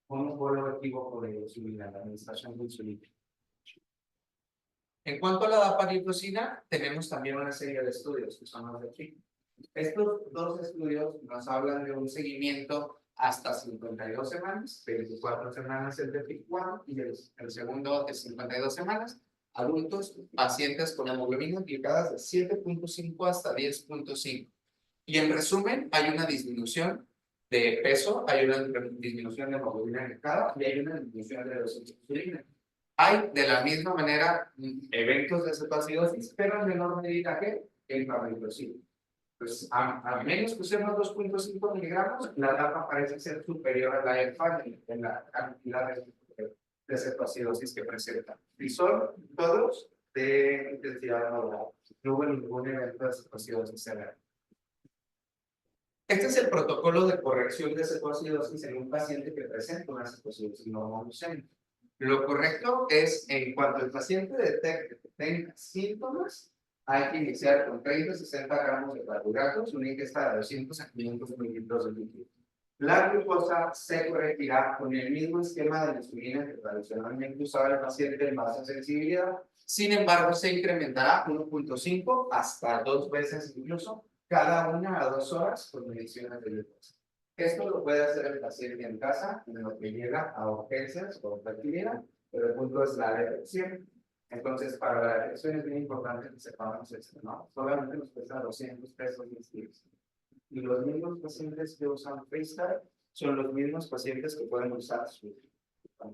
un polo equívoco de insulina, la administración de insulina. En cuanto a la dapagliflozina, tenemos también una serie de estudios que son los de aquí. Estos dos estudios nos hablan de un seguimiento hasta 52 semanas, 24 semanas el de FIC1 y el segundo de 52 semanas, adultos, pacientes con hemoglobinas glicadas de 7.5 hasta 10.5. Y en resumen, hay una disminución de peso, hay una disminución de hemoglobina glicada y hay una disminución de dosis de insulina. Hay de la misma manera eventos de cetoacidosis, pero en menor medida que el dapagliflozina. Pues a menos que usemos 2.5 miligramos, la DAPA parece ser superior a la EFA en la cantidad de cetoacidosis que presenta. Y son todos de intensidad moderada. No hubo ningún evento de cetoacidosis severa. Este es el protocolo de corrección de cetoacidosis en un paciente que presenta una cetoacidosis normoglucémica. Lo correcto es, en cuanto el paciente detecte que tenga síntomas, hay que iniciar con 30-60 gramos de carbohidratos, una ingesta de 200 a 500 mililitros de líquido. La glucosa se corregirá con el mismo esquema de la insulina que tradicionalmente usaba el paciente en base a sensibilidad. Sin embargo, se incrementará 1.5 hasta 2 veces incluso cada 1 a 2 horas con mediciones de glucosa. Esto lo puede hacer el paciente en casa, en lo que llega a urgencias o fertilidad, pero el punto es la detección. Entonces, para la detección es bien importante que sepamos esto, ¿no? Solamente nos cuesta 200 pesos mis tips. Y los mismos pacientes que usan Freestyle son los mismos pacientes que pueden usar su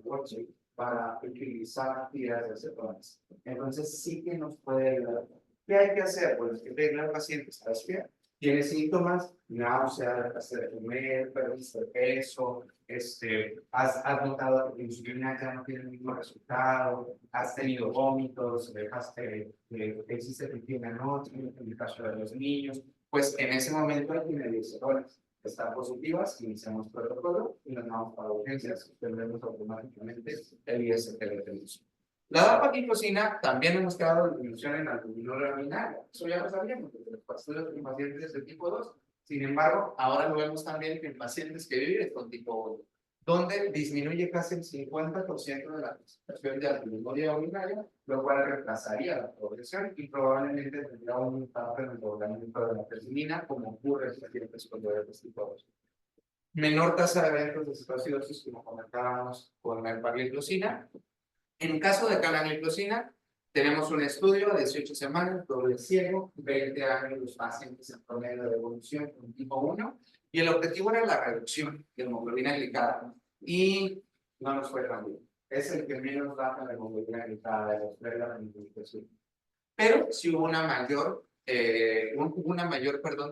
coche para utilizar tiras de cetonas. Entonces, sí que nos puede ayudar. ¿Qué hay que hacer? Pues que tenga el paciente está despierto. Tiene síntomas, náusea, dejaste de comer, perdiste de peso, has notado que tu insulina ya no tiene el mismo resultado, has tenido vómitos, dejaste, existe pipí en la noche, en el caso de los niños, pues en ese momento hay que medir cetonas. Están positivas, iniciamos protocolo y nos vamos para urgencias, tendremos automáticamente el ISTL de uso. La dapagliflozina también hemos quedado disminución en albumina binaria. Eso ya lo sabíamos, porque los pacientes de tipo 2. Sin embargo, ahora lo vemos también en pacientes que viven con tipo 1, donde disminuye casi el 50% de la concentración de albumina binaria, lo cual retrasaría la progresión y probablemente tendría un impacto en el tratamiento de la persilina, como ocurre en pacientes con diabetes tipo 2. Menor tasa de eventos de cetoacidosis, como comentábamos con la empagliflozina. En caso de canagliflozina, tenemos un estudio de 18 semanas, doble ciego, 20 años los pacientes en promedio de evolución con tipo 1, y el objetivo era la reducción de hemoglobina glicada, y no nos fue tan bien. Es el que menos baja la hemoglobina glicada de los tres de la canagliflozina. Pero sí hubo una mayor,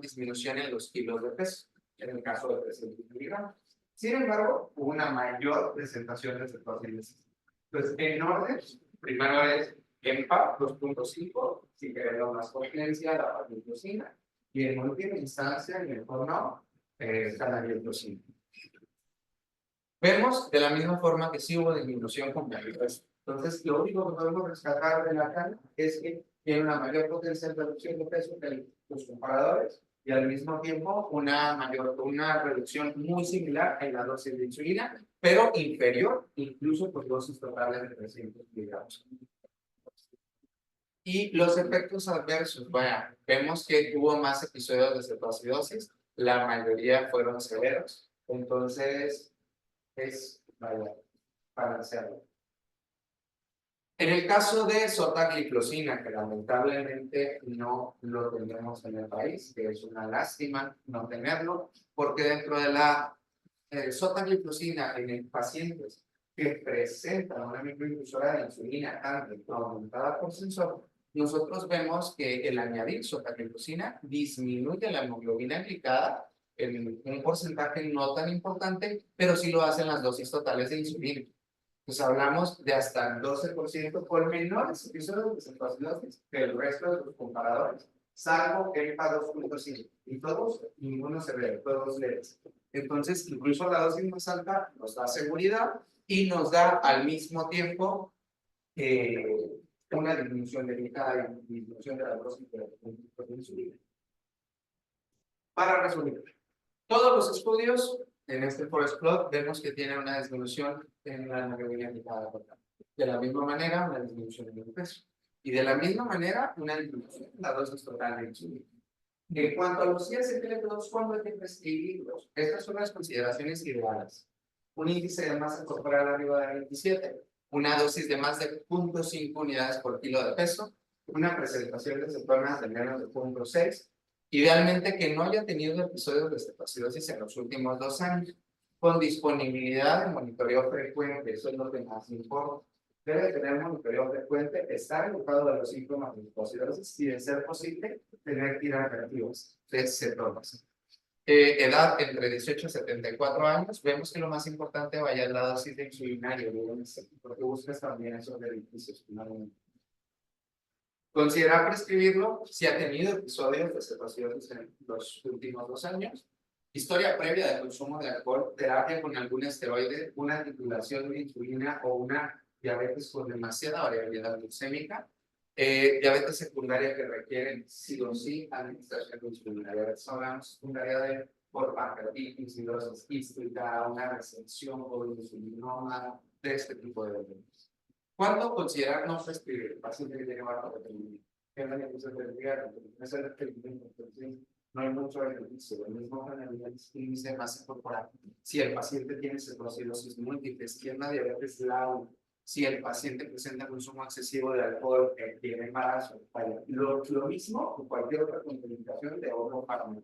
disminución en los kilos de peso, en el caso de 300 miligramos. Sin embargo, hubo una mayor presentación de cetoacidosis. Entonces, en orden, primero es EMPA 2.5, si queremos más potencia, la dapagliflozina, y en última instancia, en el torno, canagliflozina. Vemos de la misma forma que sí hubo disminución con el peso. Entonces, lo único que podemos rescatar de la cana es que tiene una mayor potencia de reducción de peso que los comparadores, y al mismo tiempo una reducción muy similar en la dosis de insulina, pero inferior incluso por dosis totales de 300 miligramos. Y los efectos adversos, vemos que hubo más episodios de cetoacidosis, la mayoría fueron severos, entonces balancearlo. En el caso de sotagliflozina, que lamentablemente no lo tenemos en el país, que es una lástima no tenerlo, porque dentro de la sotagliflozina en pacientes que presentan una microdifusora de insulina aumentada por sensor, nosotros vemos que el añadir sotagliflozina disminuye la hemoglobina glicada en un porcentaje no tan importante, pero sí lo hacen las dosis totales de insulina. Pues hablamos de hasta el 12% por menores episodios de cetoacidosis que el resto de los comparadores, salvo el PA2.5. Y todos, ninguno severo, todos leves. Entonces, incluso la dosis más alta nos da seguridad y nos da al mismo tiempo una disminución de glicada y disminución de la dosis de insulina. Para resumir, todos los estudios en este forest plot vemos que tiene una disminución en la hemoglobina glicada total. De la misma manera, una disminución en el peso. Y de la misma manera, una disminución en la dosis total de insulina. En cuanto a los ISGLT2, ¿cuándo hay que prescribirlos? Estas son las consideraciones ideales. Un índice de masa corporal arriba de 27, una dosis de más de 0.5 unidades por kilo de peso, una presentación de cetonas de menos de 0.6, idealmente que no haya tenido episodios de cetoacidosis en los últimos 2 años, con disponibilidad de monitoreo frecuente, eso es lo que más importa. Debe tener monitoreo frecuente, estar educado de los síntomas de cetoacidosis y, de ser posible, tener tiras reactivas de cetonas. Edad entre 18 y 74 años, vemos que lo más importante vaya a la dosis de insulina y porque buscas también esos beneficios. Considerar prescribirlo si ha tenido episodios de cetoacidosis en los últimos 2 años, historia previa de consumo de alcohol, terapia con algún esteroide, una titulación de insulina o una diabetes con demasiada variabilidad glucémica, diabetes secundaria que requieren sí o sí administración de insulina. Diabetes secundaria de por pancreatitis, fibrosis quística, una recepción por insulinoma, de este tipo de eventos. ¿Cuándo considerar no prescribir? El paciente que tiene bajo determinamiento. ¿Qué es la necesidad de diario? Es el requerimiento, entonces no hay mucho beneficio. Lo mismo con el índice de masa corporal. Si el paciente tiene cetoacidosis múltiple, si tiene una diabetes LAU, si el paciente presenta consumo excesivo de alcohol, tiene embarazo, vaya. Lo mismo con cualquier otra contraindicación de otro fármaco.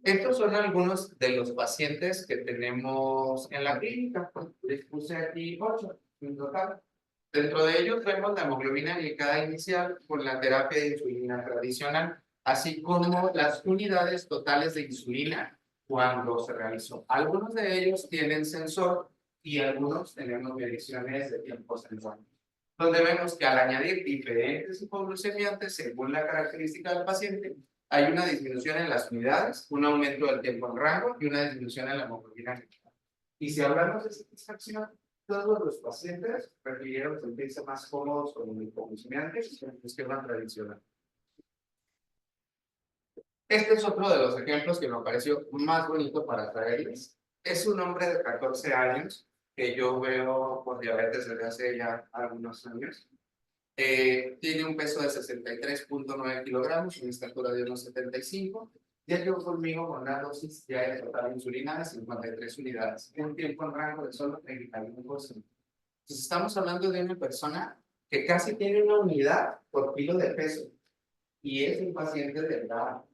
Estos son algunos de los pacientes que tenemos en la clínica. Les puse aquí 8 en total. Dentro de ellos vemos la hemoglobina glicada inicial con la terapia de insulina tradicional, así como las unidades totales de insulina cuando se realizó. Algunos de ellos tienen sensor y algunos tenemos mediciones de tiempo sensor, donde vemos que al añadir diferentes hipoglucemiantes según la característica del paciente, hay una disminución en las unidades, un aumento del tiempo en rango y una disminución en la hemoglobina glicada. Y si hablamos de satisfacción, todos los pacientes prefirieron sentirse más cómodos con un hipoglucemiante que con el esquema tradicional. Este es otro de los ejemplos que me pareció más bonito para traerles. Es un hombre de 14 años que yo veo por diabetes desde hace ya algunos años. Tiene un peso de 63.9 kilogramos, una estatura de 1,75. Ya llegó conmigo con una dosis diaria total de insulina de 53 unidades, en un tiempo en rango de solo 31%. Entonces estamos hablando de una persona que casi tiene una unidad por kilo de peso y es un paciente delgado.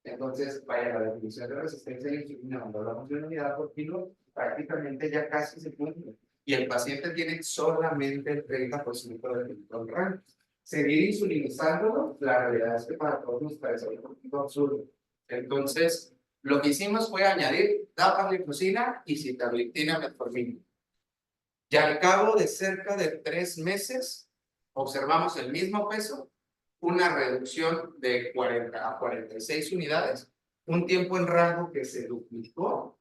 Entonces, vaya, la definición de resistencia a la insulina, cuando hablamos de una unidad por kilo, prácticamente ya casi se cumple. Y el paciente tiene solamente el 30% del control rango. Seguir insulinizándolo, la realidad es que para todos nos parece un poquito absurdo. Entonces, lo que hicimos fue añadir dapagliflozina y sitagliptina metformina. Y al cabo de cerca de 3 meses, observamos el mismo peso, una reducción de 40 a 46 unidades, un tiempo en rango que se duplicó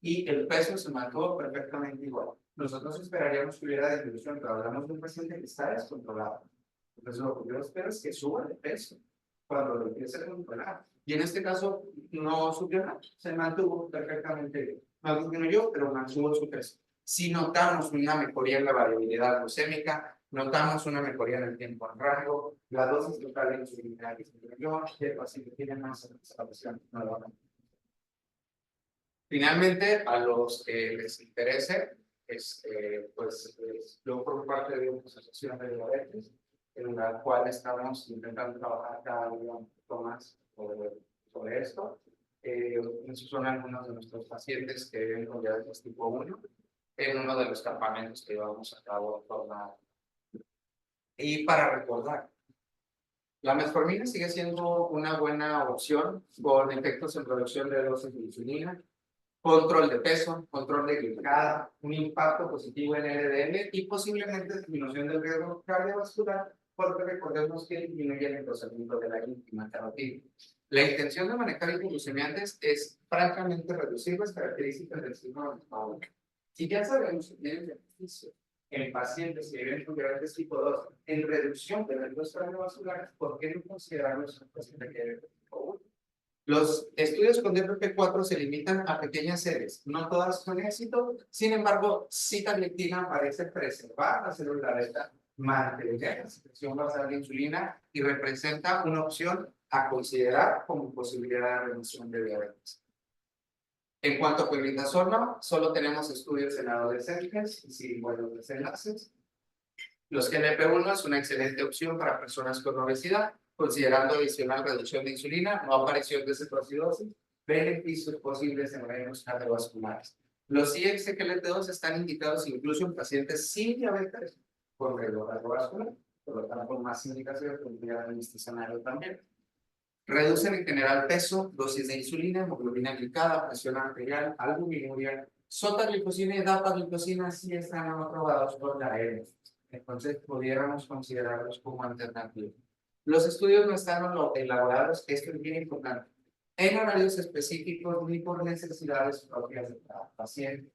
y el peso se mantuvo perfectamente igual. Nosotros esperaríamos que hubiera disminución, pero hablamos de un paciente que está descontrolado. Entonces, lo que yo espero es que suba de peso cuando lo empiece a controlar. Y en este caso, no subió nada, se mantuvo perfectamente bien. No disminuyó, pero mantuvo su peso. Si notamos una mejoría en la variabilidad glucémica, notamos una mejoría en el tiempo en rango, la dosis total de insulina disminuyó, y el paciente tiene más satisfacción nuevamente. Finalmente, a los que les interese, pues yo por parte de una asociación de diabetes, en la cual estamos intentando trabajar cada día un poco más sobre esto. Esos son algunos de nuestros pacientes que viven con diabetes tipo 1 en uno de los campamentos que llevamos a cabo por la Y para recordar, la metformina sigue siendo una buena opción con efectos en reducción de dosis de insulina, control de peso, control de glicada, un impacto positivo en LDL y posiblemente disminución del riesgo cardiovascular, porque recordemos que disminuye el engrosamiento de la íntima carotídea. La intención de manejar hipoglucemiantes es francamente reducir las características del síndrome metabólico. Si ya sabemos que tienen beneficio en pacientes que viven con diabetes tipo 2 en reducción de riesgos cardiovasculares, ¿por qué no considerarlos en pacientes que viven con tipo 1? Los estudios con DPP-4 se limitan a pequeñas series, no todas con éxito, sin embargo, sitagliptina parece preservar la célula beta, mantener la secreción basal de insulina y representa una opción a considerar como posibilidad de reducción de diabetes. En cuanto a pioglitazona, solo tenemos estudios en adolescentes y sin buenos desenlaces. Los GLP-1 es una excelente opción para personas con obesidad, considerando adicional reducción de insulina, no aparición de cetoacidosis, beneficios posibles en rellenos cardiovasculares. Los IXGLT2 están indicados incluso en pacientes sin diabetes con reloj cardiovascular, por lo tanto, más indicaciones tendrían en este escenario también. Reducen en general peso, dosis de insulina, hemoglobina glicada, presión arterial, albuminuria, sotaglifosina y dapaglifosina sí están aprobados por la EMA. Entonces, pudiéramos considerarlos como alternativos. Los estudios no están elaborados, esto es bien importante, en horarios específicos ni por necesidades propias de cada paciente.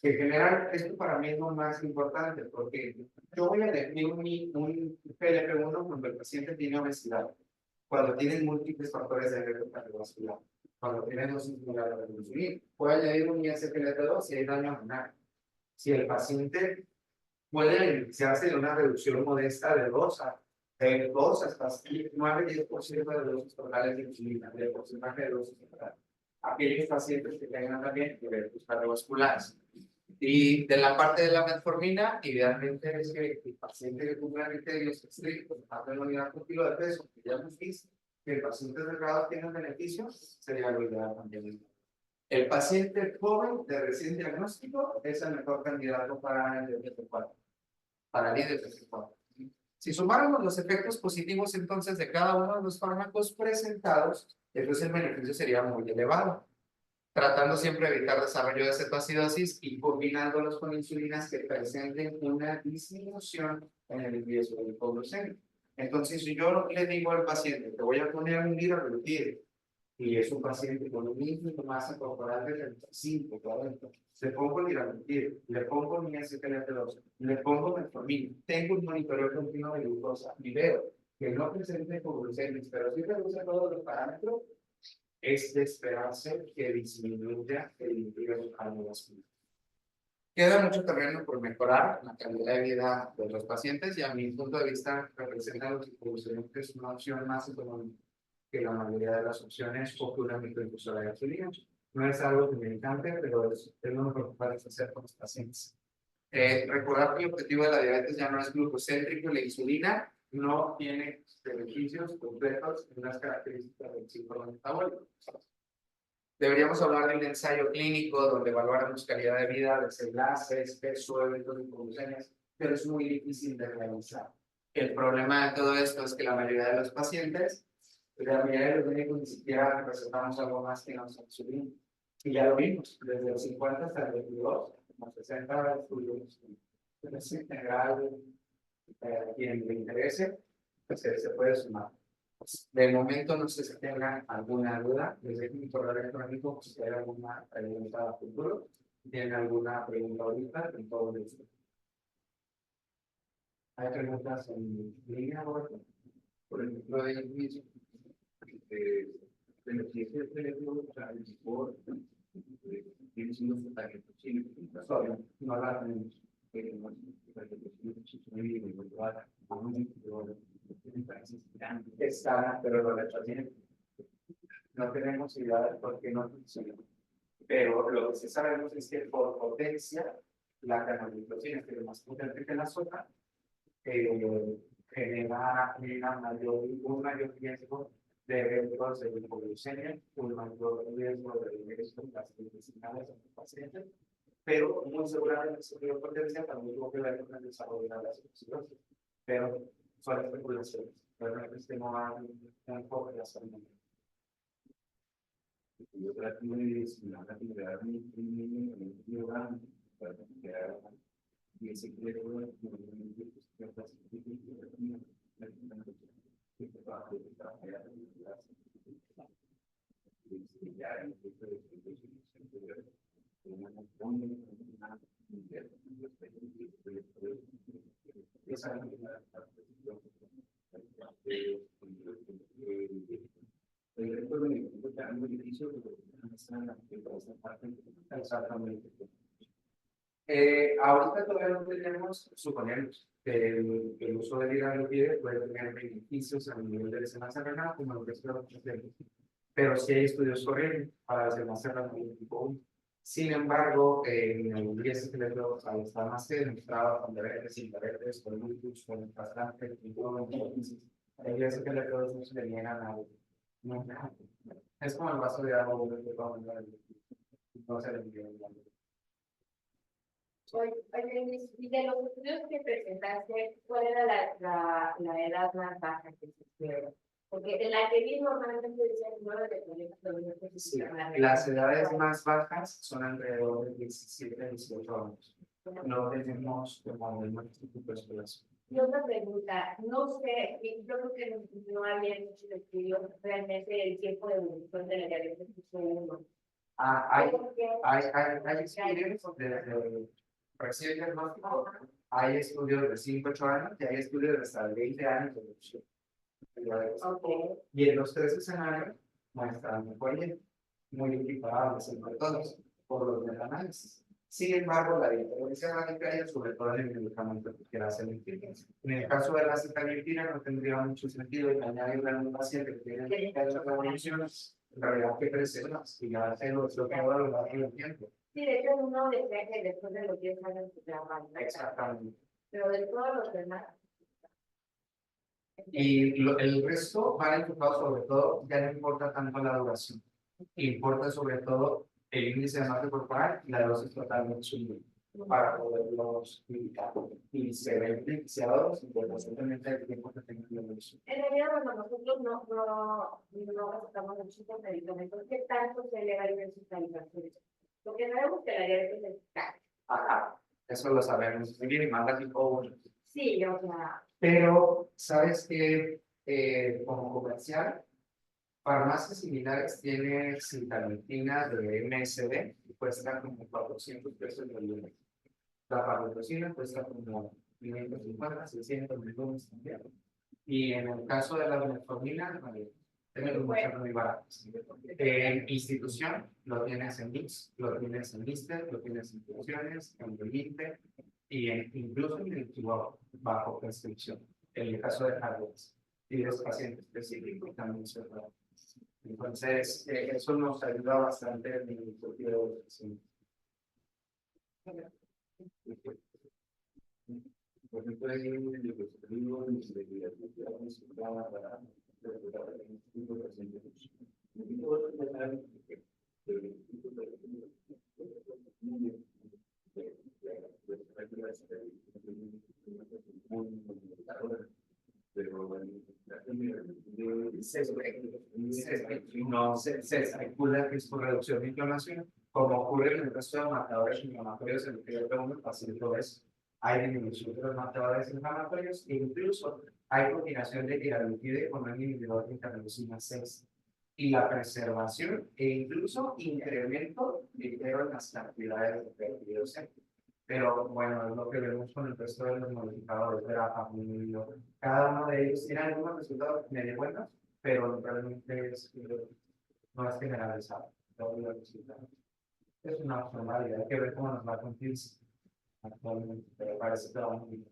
En general, esto para mí es lo más importante, porque yo voy a elegir un PLP1 cuando el paciente tiene obesidad, cuando tienen múltiples factores de riesgo cardiovascular, cuando tienen dosis moderadas de insulina. Puede añadir un ISGLT2 si hay daño renal. Si el paciente puede beneficiarse de una reducción modesta de 2 hasta 9-10% de dosis totales de insulina, del porcentaje de dosis total. Aquellos pacientes que tengan también eventos cardiovasculares. Y de la parte de la metformina, idealmente es que el paciente que cumpla criterios estrictos, parte de la unidad por kilo de peso, que ya hemos visto, que el paciente delgado tenga beneficios, sería lo ideal también. El paciente joven de recién diagnóstico es el mejor candidato para el DPP-4, para el IDPP-4. Si sumáramos los efectos positivos entonces de cada uno de los fármacos presentados, entonces el beneficio sería muy elevado, tratando siempre de evitar desarrollo de cetoacidosis y combinándolos con insulinas que presenten una disminución en el riesgo de hipoglucemia. Entonces, si yo le digo al paciente, te voy a poner un liraglutide, y es un paciente con un índice de masa corporal de 35, 40, le pongo liraglutide, le pongo mi SGLT2, le pongo metformina, tengo un monitoreo continuo de glucosa y veo que no presenta hipoglucemia, pero sí reduce todos los parámetros, es de esperarse que disminuya el riesgo cardiovascular. Queda mucho terreno por mejorar la calidad de vida de los pacientes y a mi punto de vista representa los hipoglucemiantes una opción más económica que la mayoría de las opciones o que una microinfusora de gasolina. No es algo que me encante, pero es lo mejor que puedes hacer con los pacientes. Recordar que el objetivo de la diabetes ya no es glucocéntrico, la insulina no tiene beneficios completos en las características del síndrome metabólico. Deberíamos hablar de un ensayo clínico donde evaluáramos calidad de vida, desenlaces, peso, eventos de hipoglucemias, pero es muy difícil de realizar. El problema de todo esto es que la mayoría de los pacientes, la mayoría de los médicos ni siquiera recetamos algo más que la insulina. Y ya lo vimos, desde los 50 hasta el 22, como 60 estudios. Entonces, en general, quien le interese, pues se puede sumar. De momento no sé si tengan alguna duda, desde mi correo electrónico, si hay alguna pregunta a futuro, tienen alguna pregunta ahorita, en todo esto. ¿Hay preguntas en línea, Roberto? Por ejemplo, de beneficios del teléfono, o sea, el support, tiene unos tratamientos chinos, no la tenemos. Está, pero lo rechazo. No tenemos idea de por qué no funciona. Pero lo que sí sabemos es que por potencia, la canaglifosina, que es más potente que la azúcar, genera un mayor riesgo de eventos de hipoglucemia, un mayor riesgo de ingreso en las intestinales en los pacientes, pero muy seguramente ese río potencial también tuvo que ver con el desarrollo de la cirrosis, pero son especulaciones, realmente es que no hay un enfoque de hacer. Yo trato de estimular la actividad de mi hogar para crear y ese creo exactamente. Ahorita todavía no tenemos, suponemos, que el uso de hidroalquilles puede tener beneficios a nivel de desarrollo renal, como lo que es la pero sí hay estudios corriendo para desarrollo renal tipo 1. Sin embargo, en el 10 esqueletos, al estar más demostrado con diabetes, interés, con lupus, con bastante, el 10 esqueletos no se le niegan a no, es como el vaso de agua, no se le niegan. Oye, y de los estudios que presentaste, ¿cuál era la edad más baja que se hicieron? Porque en la que vi normalmente decía que no de sí, las edades más bajas son alrededor de 17 a 18 años. No tenemos como el máximo de escolación. Y otra pregunta, no sé, yo creo que no había muchos estudios realmente el tiempo de evolución de la diabetes tipo 1. Hay estudios desde recién diagnóstico, hay estudios de 5 8 años y hay estudios de hasta 20 años de evolución. Okay. Y en los tres escenarios muestran muy equiparables entre todos por los metaanálisis. Sin embargo, la diferencia radical es sobre todo en el medicamento que hace la influencia. En el caso de la citalopina no tendría mucho sentido añadirle a un paciente que tiene esas revoluciones, en realidad que crece más y ya se lo que ahora lo va a el tiempo. Sí, de hecho uno decía que después de los 10 años se llama. Exactamente. Pero de todos los demás. Y el resto va enfocado sobre todo, ya no importa tanto la duración, importa sobre todo el índice de masa corporal y la dosis total de insulina para poderlos indicar. Y se ven beneficiados independientemente del tiempo que tengan la evolución. En realidad, bueno, nosotros no recetamos muchos medicamentos. ¿Qué tanto se eleva el hospitalización? Porque sabemos que la diabetes es cara. Ajá, eso lo sabemos muy bien y manda tipo 1. Sí, o sea. Pero, ¿sabes qué? Como comercial, farmacias similares tienen citalopina de MSD y cuesta como 400 pesos de unidad. La parlotrocina cuesta como 550, 600 millones también. Y en el caso de la metformina, tenemos muchas muy baratas. En institución, lo tienes en VIX, lo tienes en Lister, lo tienes en instituciones, en Belinte y incluso en el Chihuahua, bajo prescripción. En el caso de Harvard y los pacientes específicos también se puede. Entonces, eso nos ayuda bastante en el sentido de evolución. Por ejemplo, hay un de los estudios de se especula que es por reducción de inflamación, como ocurre en el resto de marcadores inflamatorios en el que yo pregunto, facilito eso. Hay disminución de los marcadores inflamatorios e incluso hay combinación de tiroglifide con un inhibidor de interleucina 6 y la preservación e incluso incremento ligero en las cantidades de péptido C. Pero bueno, es lo que vemos con el resto de los modificadores de la familia. Cada uno de ellos tiene algunos resultados medio buenos, pero realmente no es generalizado. Es una formalidad, hay que ver cómo nos va a cumplir actualmente, pero parece que va muy bien.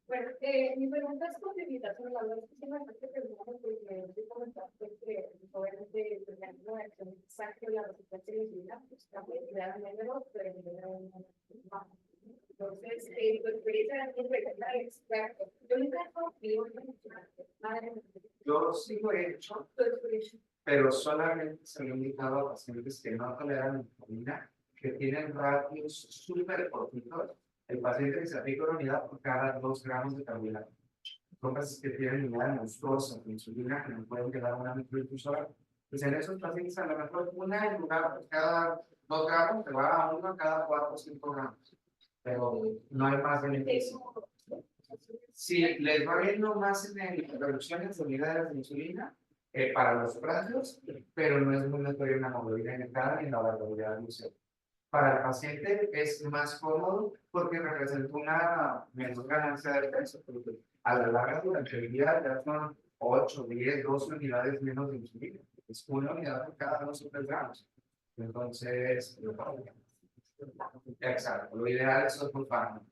Bueno, mi pregunta es con limitación, la verdad es que sí me parece que porque estoy comentando que obviamente el mecanismo de acción exacto de la resistencia de insulina, pues también crear menos, pero más. Entonces, tu experiencia es experta. Yo nunca Yo sí lo he hecho, pero solamente se lo he indicado a pacientes que no toleran insulina, que tienen ratios súper cortitos. El paciente que se aplica una unidad por cada 2 gramos de carbohidrato. Son pacientes que tienen unidades monstruosas de insulina que no pueden llegar a una microinfusora. Pues en esos pacientes a lo mejor una en lugar de cada 2 gramos, te va a uno cada 4 o 5 gramos. Pero no hay más beneficio. Sí, les va bien nomás en reducciones de unidades de insulina para los brazos, pero no es muy notoria una hemoglobina inyectada ni la variabilidad glucémica. Para el paciente es más cómodo porque representa una menor ganancia de peso, porque a la larga durante el día ya son 8, 10, 12 unidades menos de insulina. Es una unidad por cada 2 o 3 gramos. Entonces, exacto, lo ideal es otro fármaco.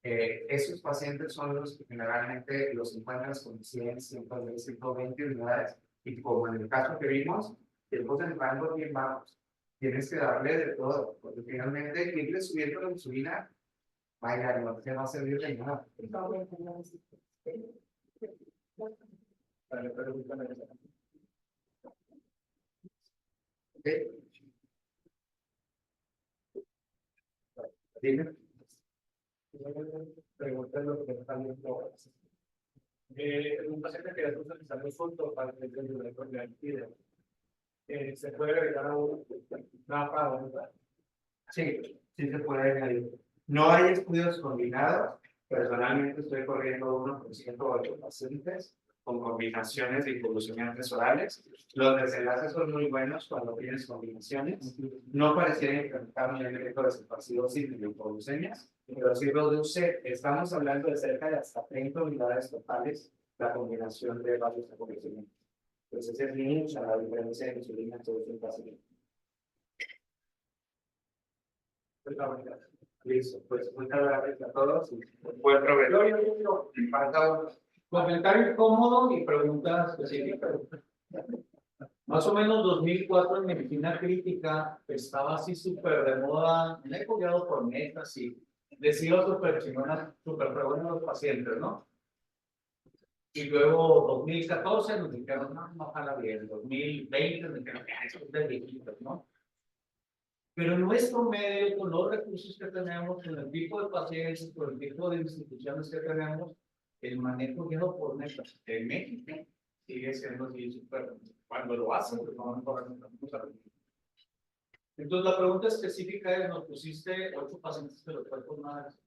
Esos pacientes son los que generalmente los encuentras con 100, 110, 120 unidades y como en el caso que vimos, tiempos de rango bien bajos. Tienes que darle de todo, porque finalmente irle subiendo la insulina, vaya, no te va a servir de nada. Vale, pregúntame. ¿Ok? Dime. Pregúntale lo que está bien. Un paciente que después de salió suelto para el de se puede agregar a una paga, ¿verdad? Sí, sí se puede añadir. No hay estudios combinados. Personalmente estoy corriendo uno con 108 pacientes con combinaciones de hipoglucemiantes orales. Los desenlaces son muy buenos cuando tienes combinaciones. No pareciera incrementar un elemento de desaparecidosis ni de hipoglucemias, pero sí reduce, estamos hablando de cerca de hasta 30 unidades totales la combinación de varios acontecimientos. Entonces es mucha la diferencia de insulina en todos los pacientes. Listo, pues muchas gracias a todos. Buen proveedor. Comentario incómodo y pregunta específica. Más o menos 2004 en medicina crítica estaba así súper de moda, me he colgado por metas y decía súper chingona, súper fregona a los pacientes, ¿no? Y luego 2014 nos dijeron, no jala bien, 2020 nos dijeron, eso es de viejitos, ¿no? Pero en nuestro medio, con los recursos que tenemos, con el tipo de pacientes, con el tipo de instituciones que tenemos, el manejo guiado por metas en México sigue siendo así súper. Cuando lo hacen, pues no mejoran. Entonces, la pregunta específica es: nos pusiste 8 pacientes de los cuerpos madres.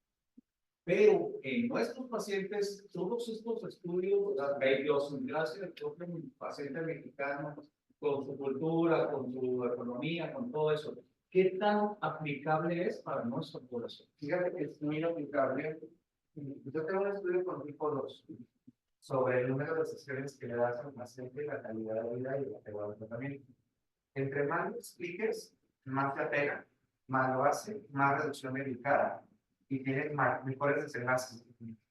Pero en nuestros pacientes, todos estos estudios, la idiosincrasia del propio paciente mexicano, con su cultura, con su economía, con todo eso, ¿qué tan aplicable es para nuestra población? Fíjate que es muy aplicable. Yo tengo un estudio con tipo 2 sobre el número de sesiones que le das al paciente, la calidad de vida y la calidad de tratamiento. Entre más lo expliques, más te apega, más lo hace, más reducción medicada y tienes mejores desenlaces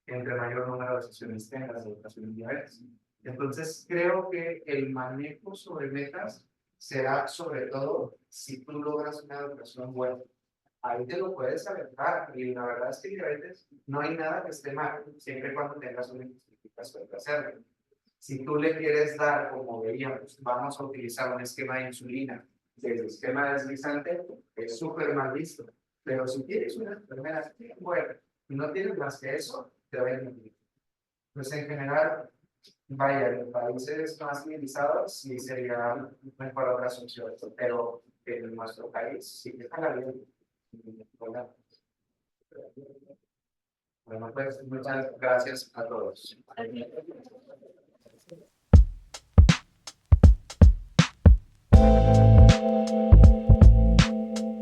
entre mayor número de sesiones tengas de educación en diabetes. Entonces, creo que el manejo sobre metas será sobre todo si tú logras una educación buena. Ahí te lo puedes aventar y la verdad es que diabetes no hay nada que esté mal, siempre y cuando tengas una justificación de hacerlo. Si tú le quieres dar, como veíamos, vamos a utilizar un esquema de insulina del esquema deslizante, es súper mal visto. Pero si tienes una enfermedad buena y no tienes más que eso, te va a ir. Pues en general, vaya, en países más civilizados sí sería mejor otras opciones, pero en nuestro país sí que está bien. Bueno, pues muchas gracias a todos.